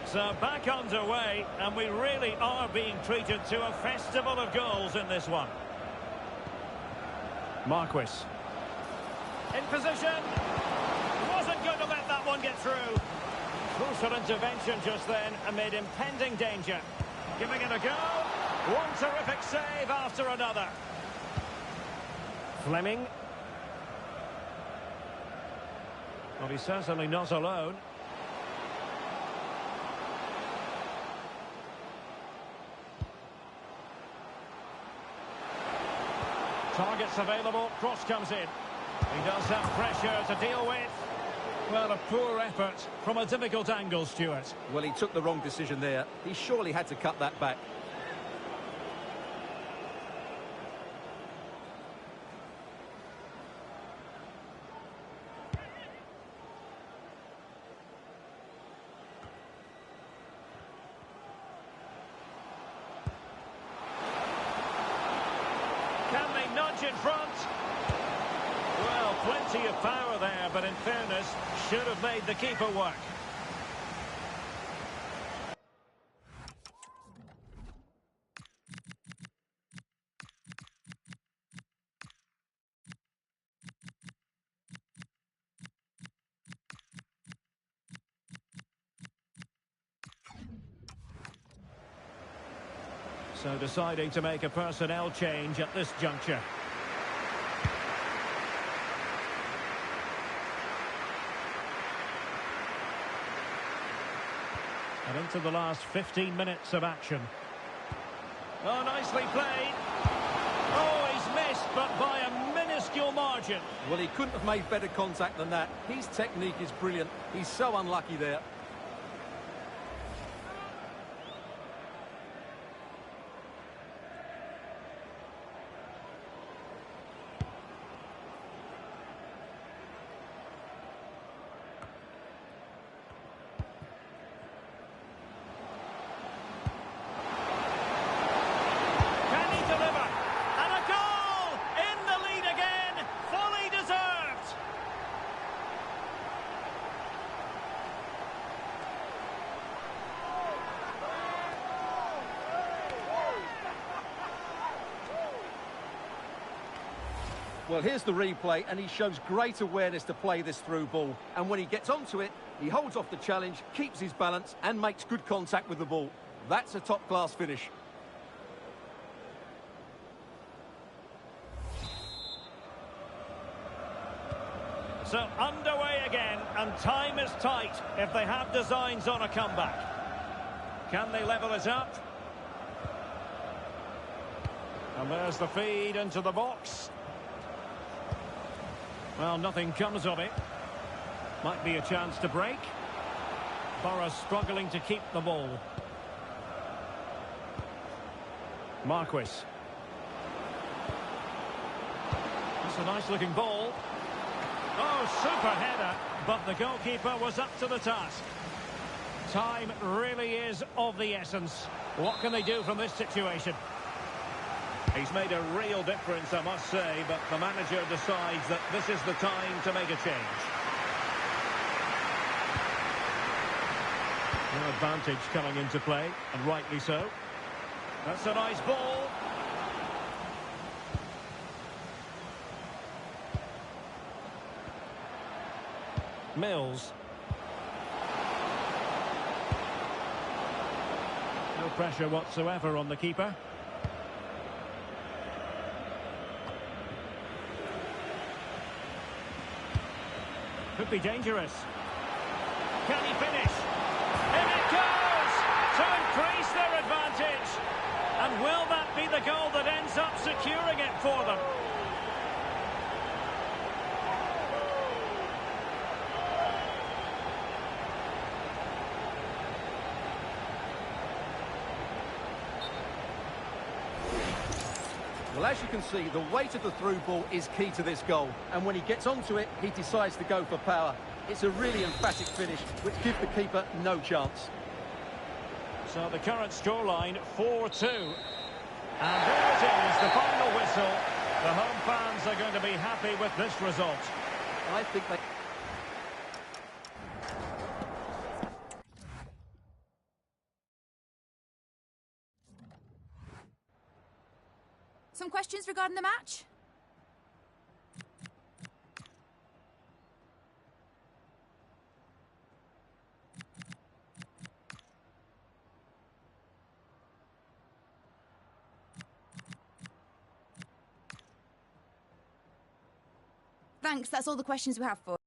So back underway, and we really are being treated to a festival of goals in this one. Marquis. In position. Wasn't going to let that one get through. Crucial intervention just then amid impending danger. Giving it a go. One terrific save after another. Fleming. Well, he's certainly not alone. Targets available, cross comes in. He does have pressure to deal with. Well, a poor effort from a difficult angle, Stuart. Well, he took the wrong decision there. He surely had to cut that back. Can they nudge in front? Well, plenty of power there, but in fairness, should have made the keeper work. So deciding to make a personnel change at this juncture. And into the last 15 minutes of action. Oh, nicely played. Oh, he's missed, but by a minuscule margin. Well, he couldn't have made better contact than that. His technique is brilliant. He's so unlucky there. Well, here's the replay, and he shows great awareness to play this through ball. And when he gets onto it, he holds off the challenge, keeps his balance, and makes good contact with the ball. That's a top-class finish. So underway again, and time is tight if they have designs on a comeback. Can they level it up? And there's the feed into the box. Well, nothing comes of it. Might be a chance to break. Borough struggling to keep the ball. Marquis. That's a nice-looking ball. Oh, super header, but the goalkeeper was up to the task. Time really is of the essence. What can they do from this situation? He's made a real difference, I must say, but the manager decides that this is the time to make a change. No advantage coming into play, and rightly so. That's a nice ball. Mills. No pressure whatsoever on the keeper. Could be dangerous. Can he finish? In it goes! To increase their advantage. And will that be the goal that ends up securing it for them? Well, as you can see, the weight of the through ball is key to this goal. And when he gets onto it, he decides to go for power. It's a really emphatic finish, which gives the keeper no chance. So the current scoreline, 4-2. And there it is, the final whistle. The home fans are going to be happy with this result. I think they... Some questions regarding the match? Thanks, that's all the questions we have for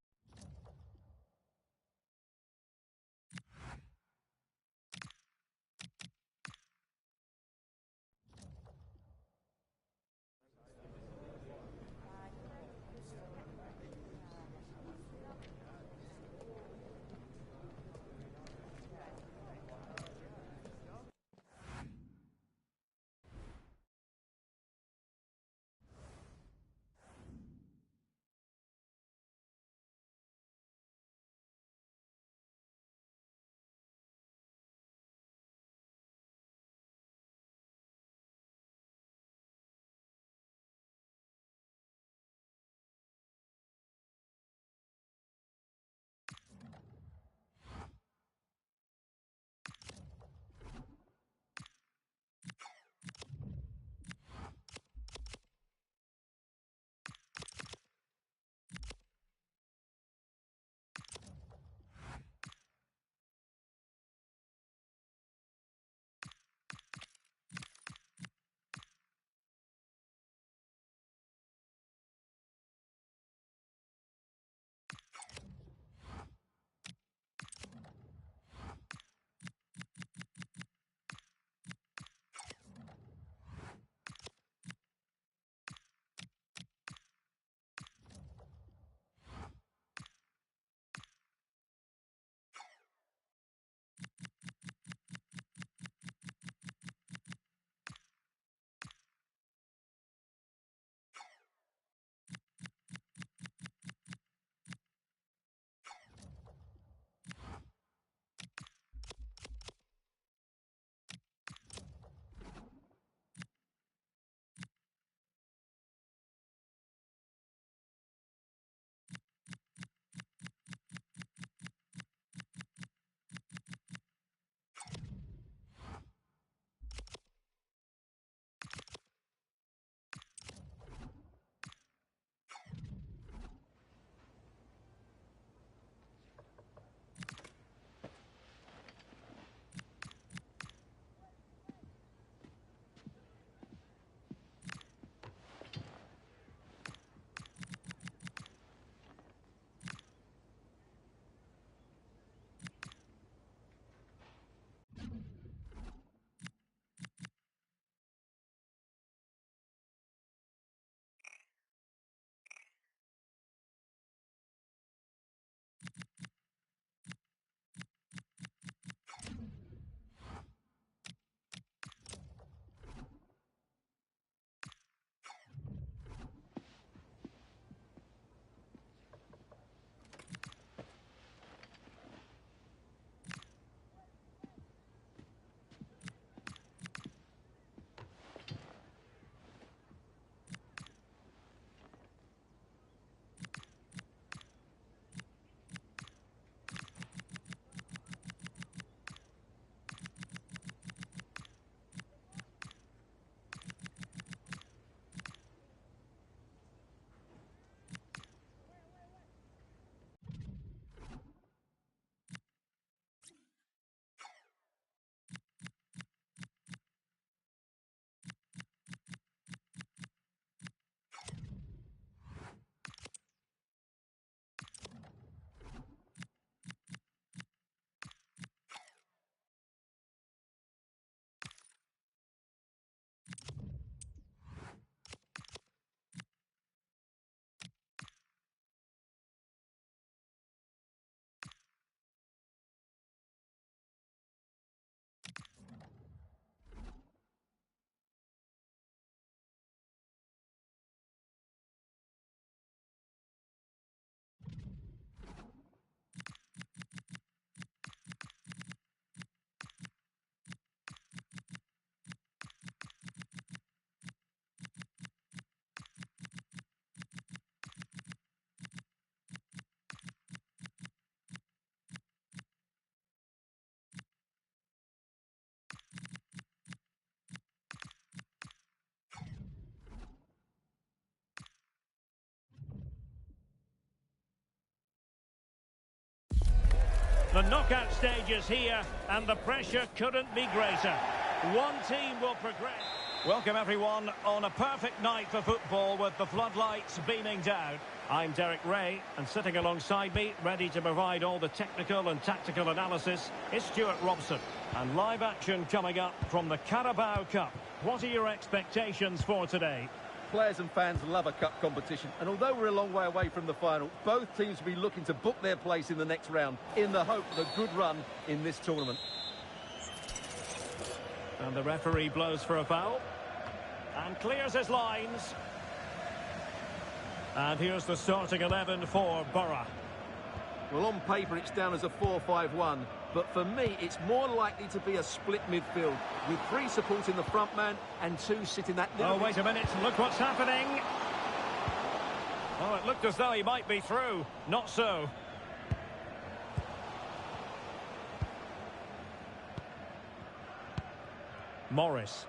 knockout stages here, and the pressure couldn't be greater. One team will progress. Welcome everyone on a perfect night for football with the floodlights beaming down. I'm Derek Ray, and sitting alongside me, ready to provide all the technical and tactical analysis, is Stuart Robson. And live action coming up from the Carabao Cup. What are your expectations for today? Players and fans love a cup competition, and although we're a long way away from the final, both teams will be looking to book their place in the next round in the hope of a good run in this tournament. And the referee blows for a foul and clears his lines. And here's the starting 11 for Borough. Well, on paper it's down as a 4-5-1, but for me it's more likely to be a split midfield with 3 supporting the front man and 2 sitting that little... Oh, wait a minute, look what's happening. Oh, it looked as though he might be through. Not so. Morris.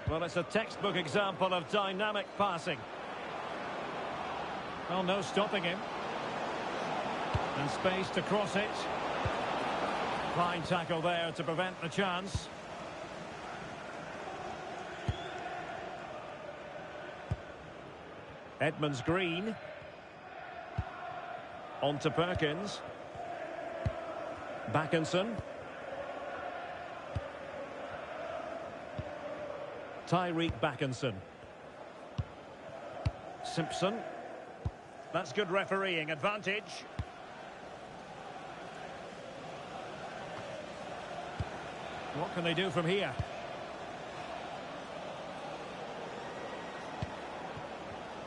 Well, it's a textbook example of dynamic passing. Well, no stopping him. And space to cross it. Fine tackle there to prevent the chance. Edmonds Green. On to Perkins. Backinson. Tyreek Backinson. Simpson. That's good refereeing advantage. What can they do from here?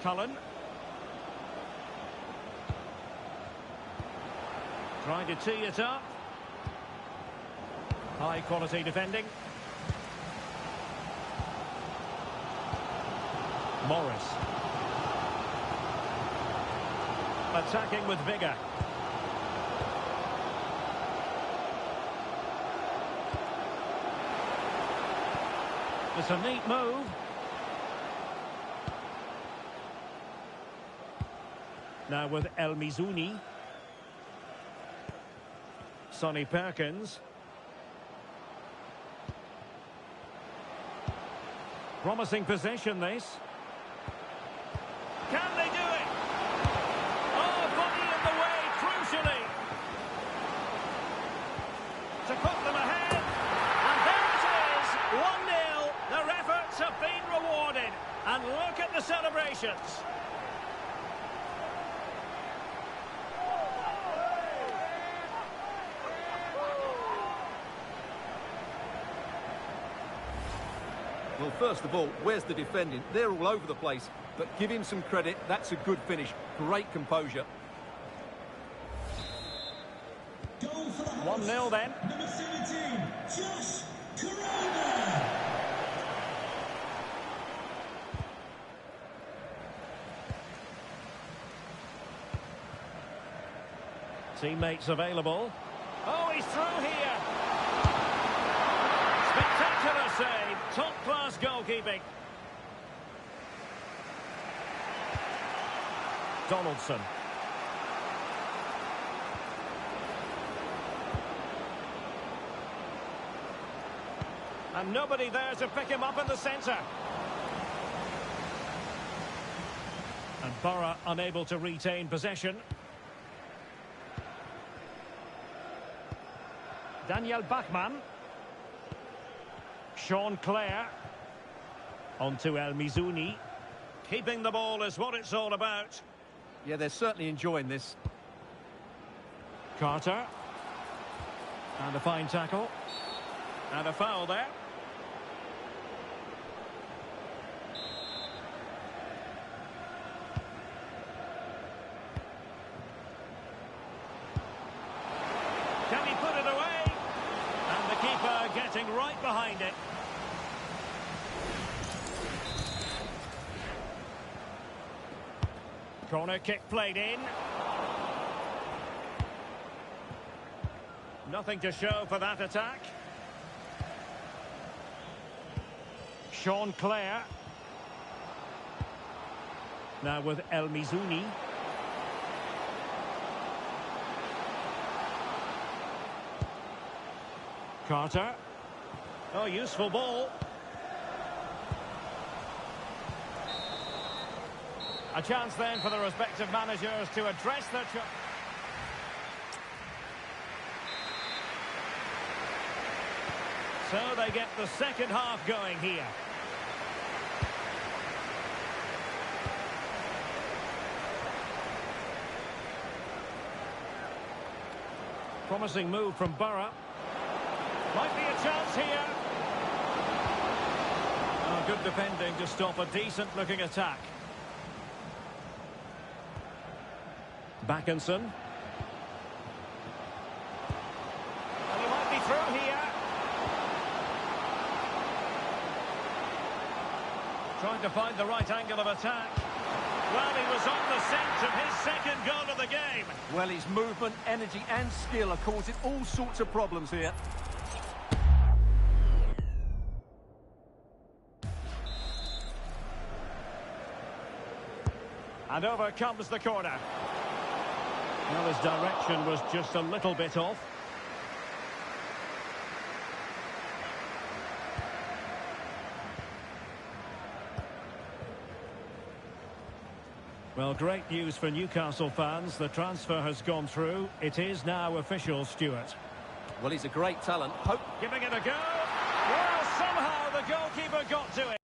Cullen. Trying to tee it up. High quality defending. Morris. Attacking with vigour. It's a neat move. Now with El Mizouni. Sonny Perkins. Promising possession, this. Can they do it? Oh, body in the way, crucially. To put them ahead. And there it is, 1-0. Their efforts have been rewarded. And look at the celebrations. Well, first of all, where's the defending? They're all over the place. But give him some credit. That's a good finish. Great composure. 1-0 then. Number 17, Josh Corona. Teammates available. Oh, he's through here. Spectacular save. Top-class goalkeeping. Donaldson. And nobody there to pick him up in the centre. And Borough unable to retain possession. Daniel Bachmann. Sean Clare. On to El Mizouni. Keeping the ball is what it's all about. Yeah, they're certainly enjoying this. Carter. And a fine tackle. And a foul there. Can he put it away? And the keeper getting right behind it. Corner kick played in. Nothing to show for that attack. Sean Clare. Now with El Mizouni. Carter. Oh, useful ball. A chance then for the respective managers to address their... So they get the second half going here. Promising move from Bury. Might be a chance here. Oh, good defending to stop a decent-looking attack. Backinson. And he might be through here. Trying to find the right angle of attack. Well, he was on the scent of his second goal of the game. Well, his movement, energy and skill are causing all sorts of problems here. And over comes the corner. Well, his direction was just a little bit off. Well, great news for Newcastle fans. The transfer has gone through. It is now official, Stuart. Well, he's a great talent. Giving it a go. Well, somehow the goalkeeper got to it.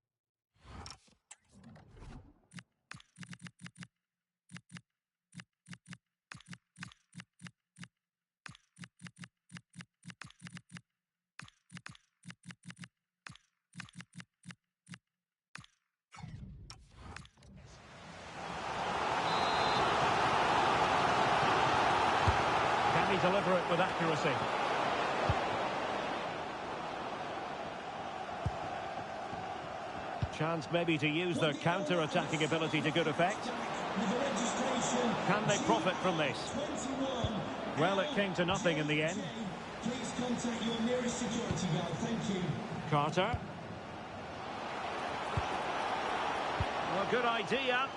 Can he deliver it with accuracy? Chance maybe to use their counter-attacking ability to good effect. Can they profit from this? Well, it came to nothing in the end. Please contact your nearest security guard. Thank you. Carter. Well, good idea.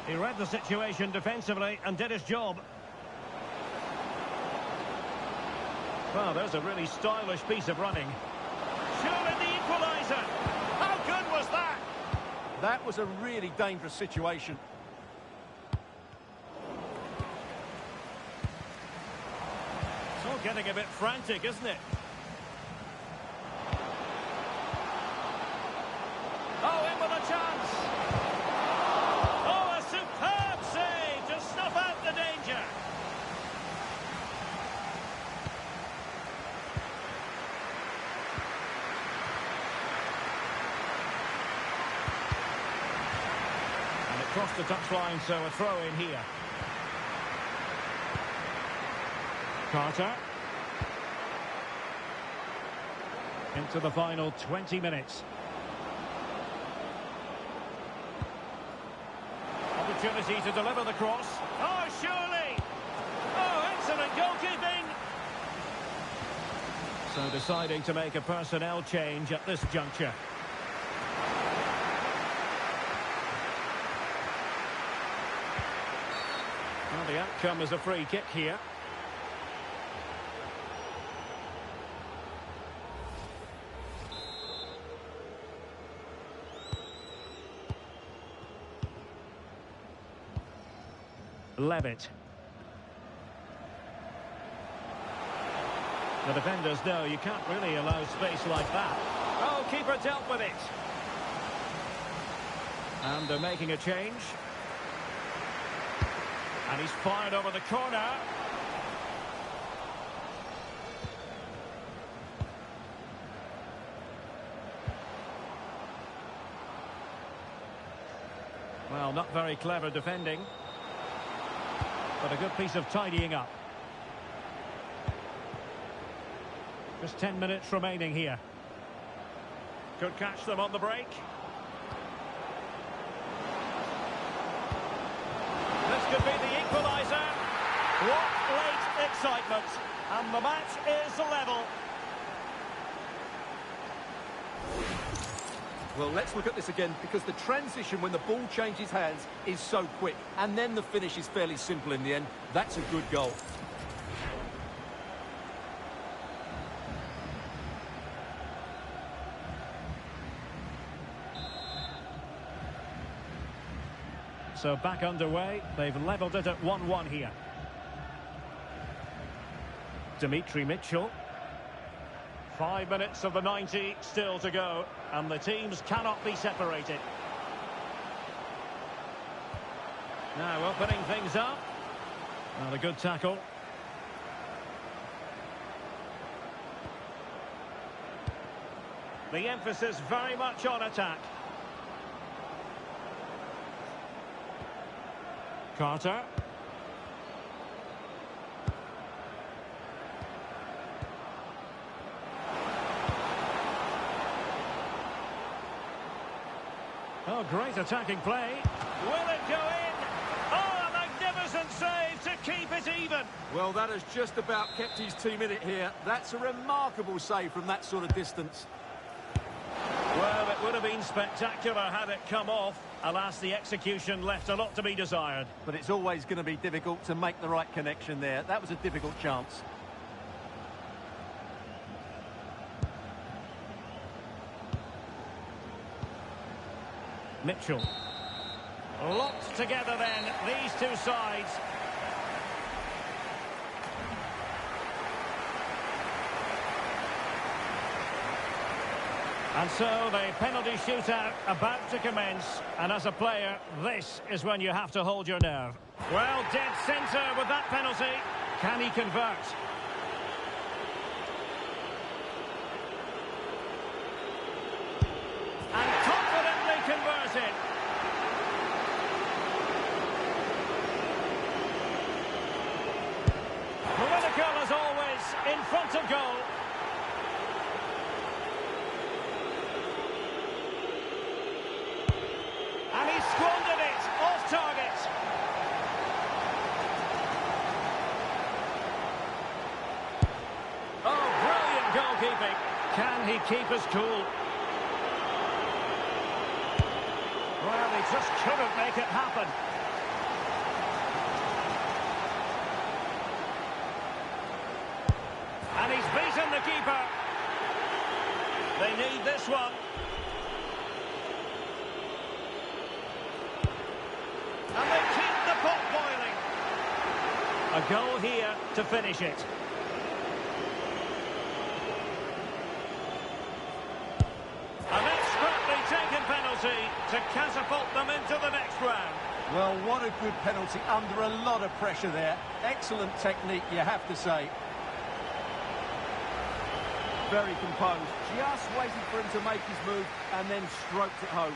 He read the situation defensively and did his job. Well, there's a really stylish piece of running. Surely the equaliser. How good was that? That was a really dangerous situation. It's all getting a bit frantic, isn't it? Oh, in with a chance. Oh, a superb save to snuff out the danger. And it crossed the touchline, so a throw in here. Carter. Into the final 20 minutes. Opportunity to deliver the cross. Oh, surely! Oh, excellent goalkeeping! So deciding to make a personnel change at this juncture. Well, the outcome is a free kick here. Levitt. The defenders know you can't really allow space like that. Oh, keeper dealt with it. And they're making a change. And he's fired over the corner. Well, not very clever defending. But a good piece of tidying up. Just 10 minutes remaining here. Could catch them on the break. This could be the equaliser. What late excitement. And the match is level. Well, let's look at this again, because the transition when the ball changes hands is so quick, and then the finish is fairly simple in the end. That's a good goal. So back underway. They've levelled it at 1-1 here. Dimitri Mitchell. 5 minutes of the 90 still to go, and the teams cannot be separated. Now opening things up. And a good tackle. The emphasis very much on attack. Carter. Oh, great attacking play. Will it go in? Oh, a magnificent save to keep it even. Well, that has just about kept his team in it here. That's a remarkable save from that sort of distance. Well, it would have been spectacular had it come off. Alas, the execution left a lot to be desired. But it's always going to be difficult to make the right connection there. That was a difficult chance. Mitchell. Locked together then, these two sides. And so the penalty shootout about to commence. And as a player, this is when you have to hold your nerve. Well, dead centre with that penalty. Can he convert? And confidently converted. Political as always, in front of goal. And he squandered it, off target. Oh, brilliant goalkeeping. Can he keep us cool? Well, he just couldn't make it happen. And he's beaten the keeper. They need this one. And they keep the pot boiling. A goal here to finish it. An expertly taken penalty to catapult them into the next round. Well, what a good penalty under a lot of pressure there. Excellent technique, you have to say. Very composed. Just waited for him to make his move and then stroked it home.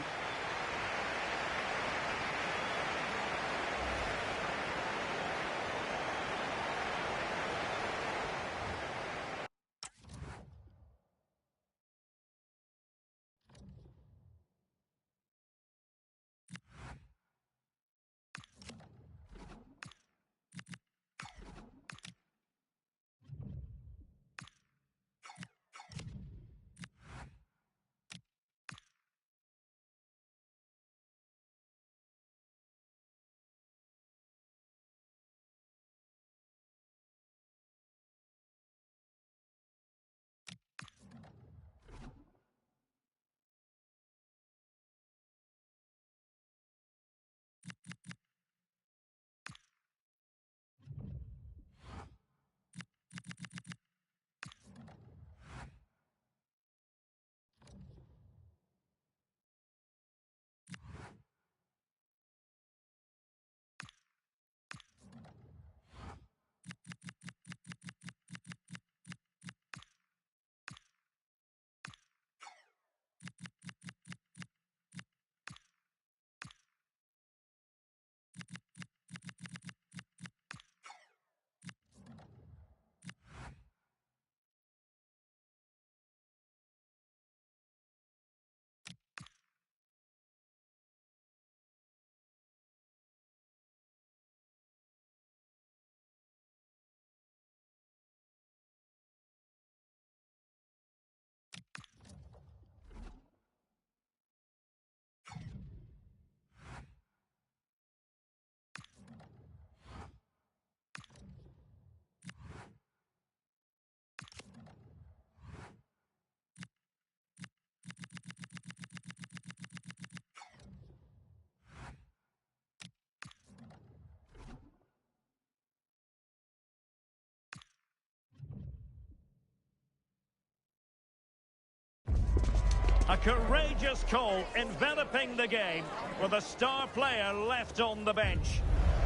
A courageous call enveloping the game with a star player left on the bench.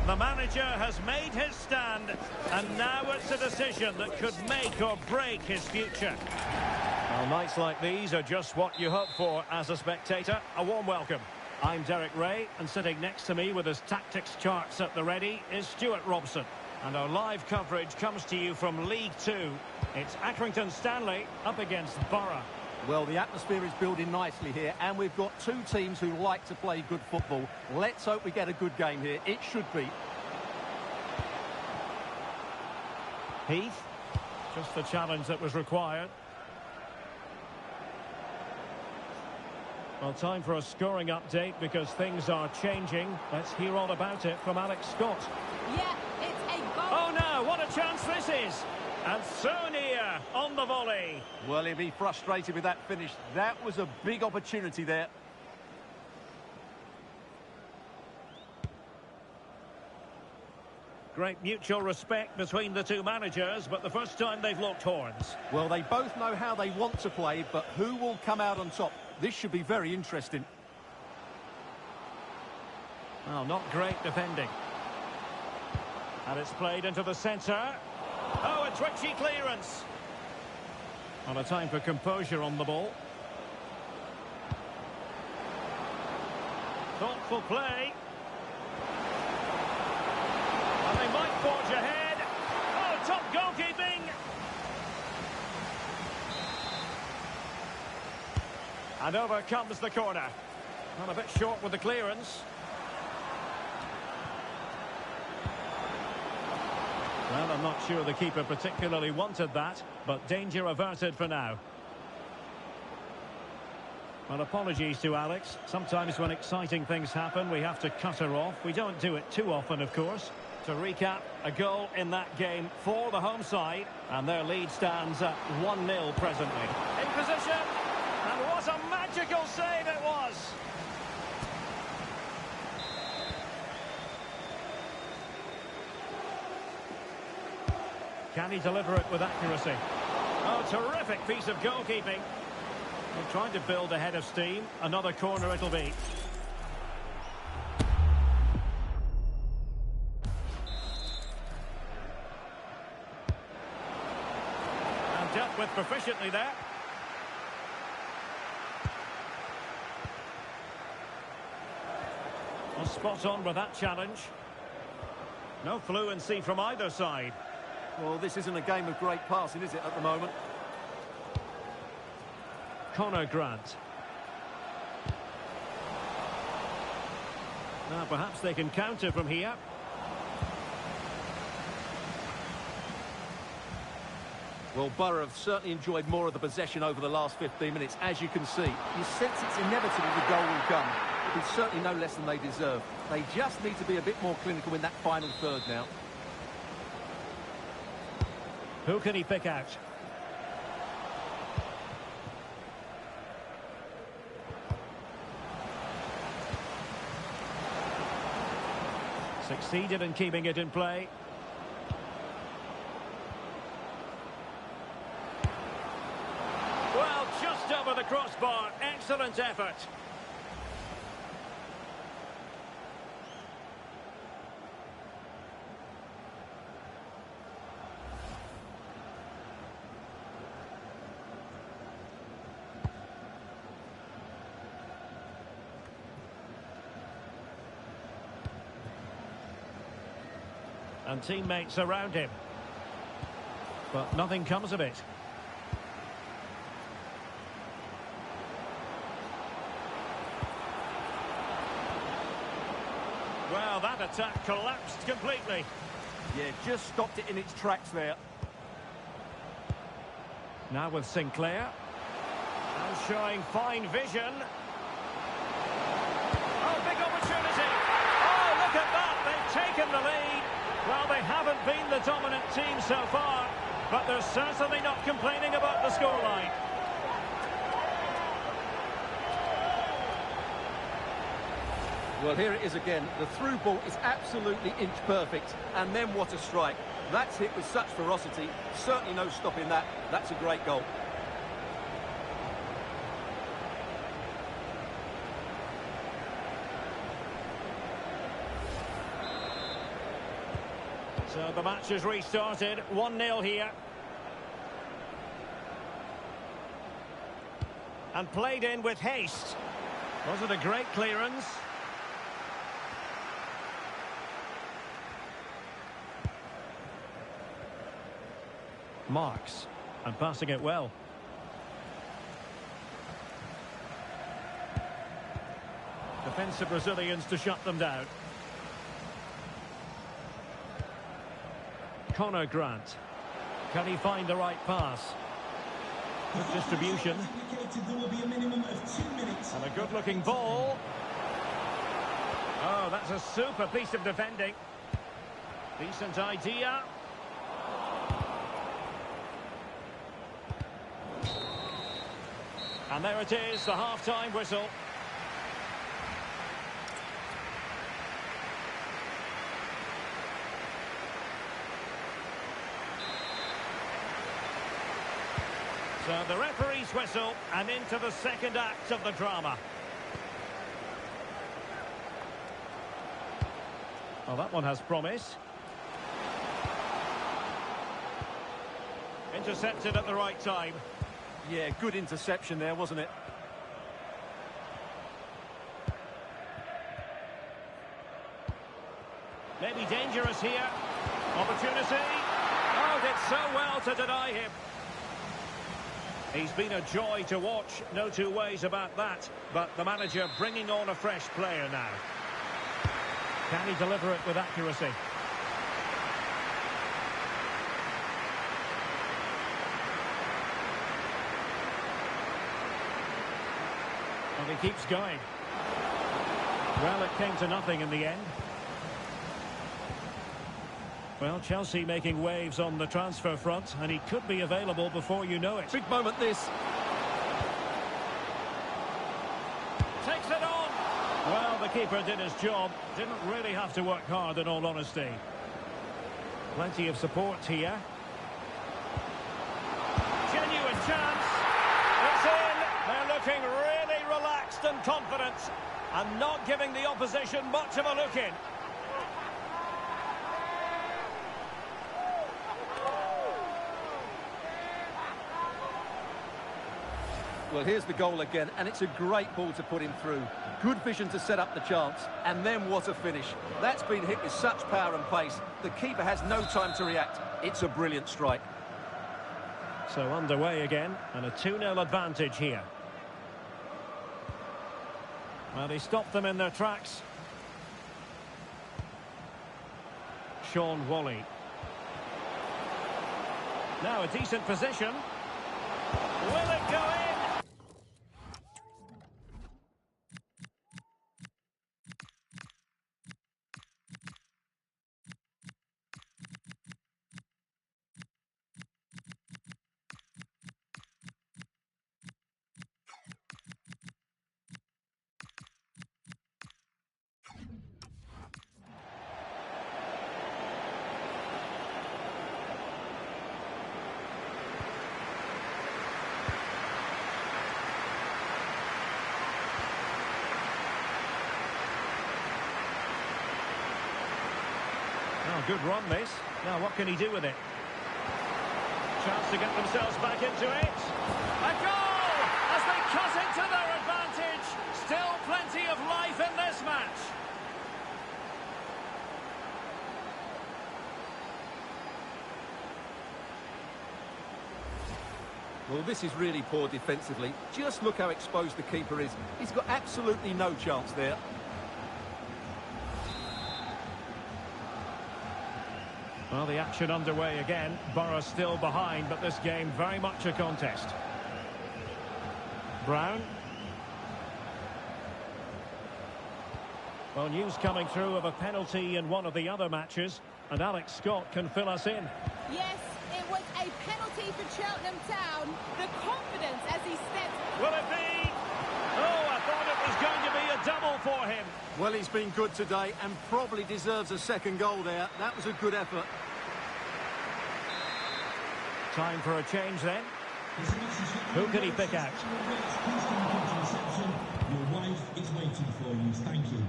The manager has made his stand, and now it's a decision that could make or break his future. Well, nights like these are just what you hope for as a spectator. A warm welcome. I'm Derek Ray, and sitting next to me with his tactics charts at the ready is Stuart Robson. And our live coverage comes to you from League Two. It's Accrington Stanley up against Borough. Well, the atmosphere is building nicely here, and we've got two teams who like to play good football. Let's hope we get a good game here. It should be. Heath, just the challenge that was required. Well, time for a scoring update because things are changing. Let's hear all about it from Alex Scott. Yeah, it's a goal. Oh no, what a chance this is! And so near on the volley. Well, he'll be frustrated with that finish. That was a big opportunity there. Great mutual respect between the two managers, but the first time they've locked horns. Well, they both know how they want to play, but who will come out on top? This should be very interesting. Well, not great defending. And it's played into the centre. Oh, a twitchy clearance. On a time for composure on the ball. Thoughtful play. And they might forge ahead. Oh, top goalkeeping. And over comes the corner. Not a bit short with the clearance. Well, I'm not sure the keeper particularly wanted that, but danger averted for now. Well, apologies to Alex. Sometimes when exciting things happen, we have to cut her off. We don't do it too often, of course. To recap, a goal in that game for the home side, and their lead stands at 1-0 presently. In position, and what a magical save it was! Can he deliver it with accuracy? Oh, terrific piece of goalkeeping. They're trying to build ahead of steam. Another corner it'll be. And dealt with proficiently there. Well, spot on with that challenge. No fluency from either side. Well, this isn't a game of great passing, is it, at the moment? Connor Grant. Now, perhaps they can counter from here. Well, Borough have certainly enjoyed more of the possession over the last 15 minutes, as you can see. You sense it's inevitable the goal will come. It's certainly no less than they deserve. They just need to be a bit more clinical in that final third now. Who can he pick out? Succeeded in keeping it in play. Well, just over the crossbar. Excellent effort. And teammates around him. But nothing comes of it. Well, that attack collapsed completely. Yeah, just stopped it in its tracks there. Now with Sinclair. And showing fine vision. Oh, big opportunity. Oh, look at that. They've taken the lead. Well, they haven't been the dominant team so far, but they're certainly not complaining about the scoreline. Well, here it is again. The through ball is absolutely inch perfect. And then what a strike. That's hit with such ferocity. Certainly no stopping that. That's a great goal. So the match has restarted, 1-0 here. And played in with haste. Was it a great clearance? Marks, and passing it well. Defensive Brazilians to shut them down. Conor Grant. Can he find the right pass? Good distribution. And a good-looking ball. Oh, that's a super piece of defending. Decent idea. And there it is, the half-time whistle. So the referee's whistle, and into the second act of the drama. Well, that one has promise. Intercepted at the right time. Yeah, good interception there, wasn't it? Maybe dangerous here. Opportunity. Oh, did so well to deny him. He's been a joy to watch, no two ways about that. But the manager bringing on a fresh player now. Can he deliver it with accuracy? And he keeps going. Well, it came to nothing in the end. Well, Chelsea making waves on the transfer front, and he could be available before you know it. Big moment, this. Takes it on! Well, the keeper did his job. Didn't really have to work hard, in all honesty. Plenty of support here. Genuine chance. It's in. They're looking really relaxed and confident, and not giving the opposition much of a look in. Well, here's the goal again, and it's a great ball to put him through. Good vision to set up the chance, and then what a finish. That's been hit with such power and pace. The keeper has no time to react. It's a brilliant strike. So underway again, and a 2-0 advantage here. Well, he stopped them in their tracks. Sean Wally. Now a decent position. Will it go in? Oh, good run, this. Now, what can he do with it? Chance to get themselves back into it. A goal! As they cut into their advantage. Still plenty of life in this match. Well, this is really poor defensively. Just look how exposed the keeper is. He's got absolutely no chance there. Well, the action underway again. Borough still behind, but this game very much a contest. Brown. Well, news coming through of a penalty in one of the other matches, and Alex Scott can fill us in. Yes, it was a penalty for Cheltenham Town. The confidence as he stepped. Will it be? Oh, I thought it was going to be a double for him. Well, he's been good today and probably deserves a second goal there. That was a good effort. Time for a change then. Who can he pick out? Your wife is waiting for you. Thank you.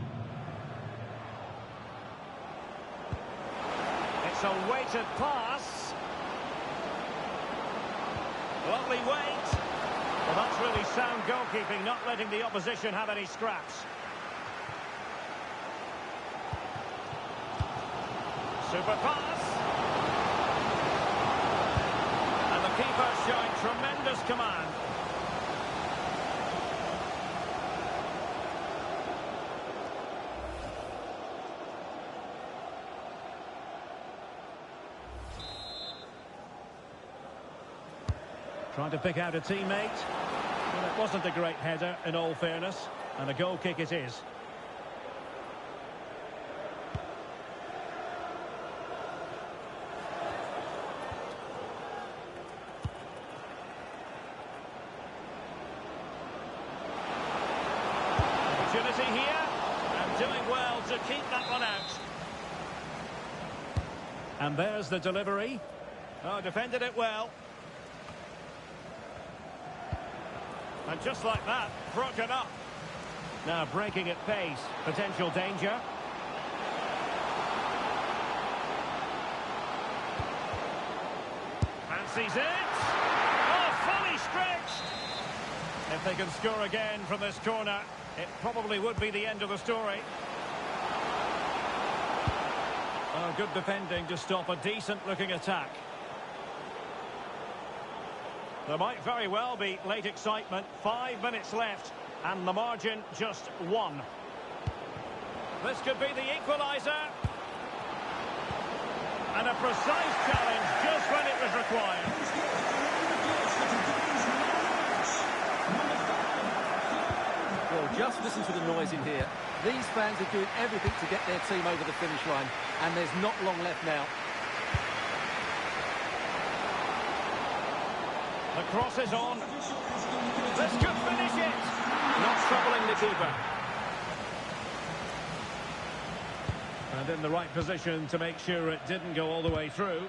It's It's a weighted pass. Lovely weight. Well, that's really sound goalkeeping, not letting the opposition have any scraps. Super pass. And the keeper showing tremendous command. Trying to pick out a teammate. Well, it wasn't a great header, in all fairness. And a goal kick it is. Opportunity here. And doing well to keep that one out. And there's the delivery. Oh, defended it well. And just like that, broken up. Now breaking at pace. Potential danger. Fancies it. Oh, fully stretched. If they can score again from this corner, it probably would be the end of the story. Oh, good defending to stop a decent-looking attack. There might very well be late excitement. 5 minutes left, and the margin just 1. This could be the equaliser. And a precise challenge just when it was required. Well, just listen to the noise in here. These fans are doing everything to get their team over the finish line, and there's not long left now. The cross is on. This could finish it. Not troubling the keeper. And in the right position to make sure it didn't go all the way through.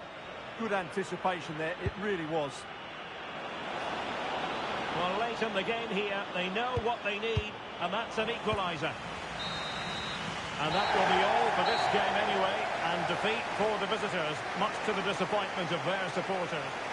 Good anticipation there, it really was. Well, late in the game here, they know what they need, and that's an equaliser. And that will be all for this game anyway, and defeat for the visitors, much to the disappointment of their supporters.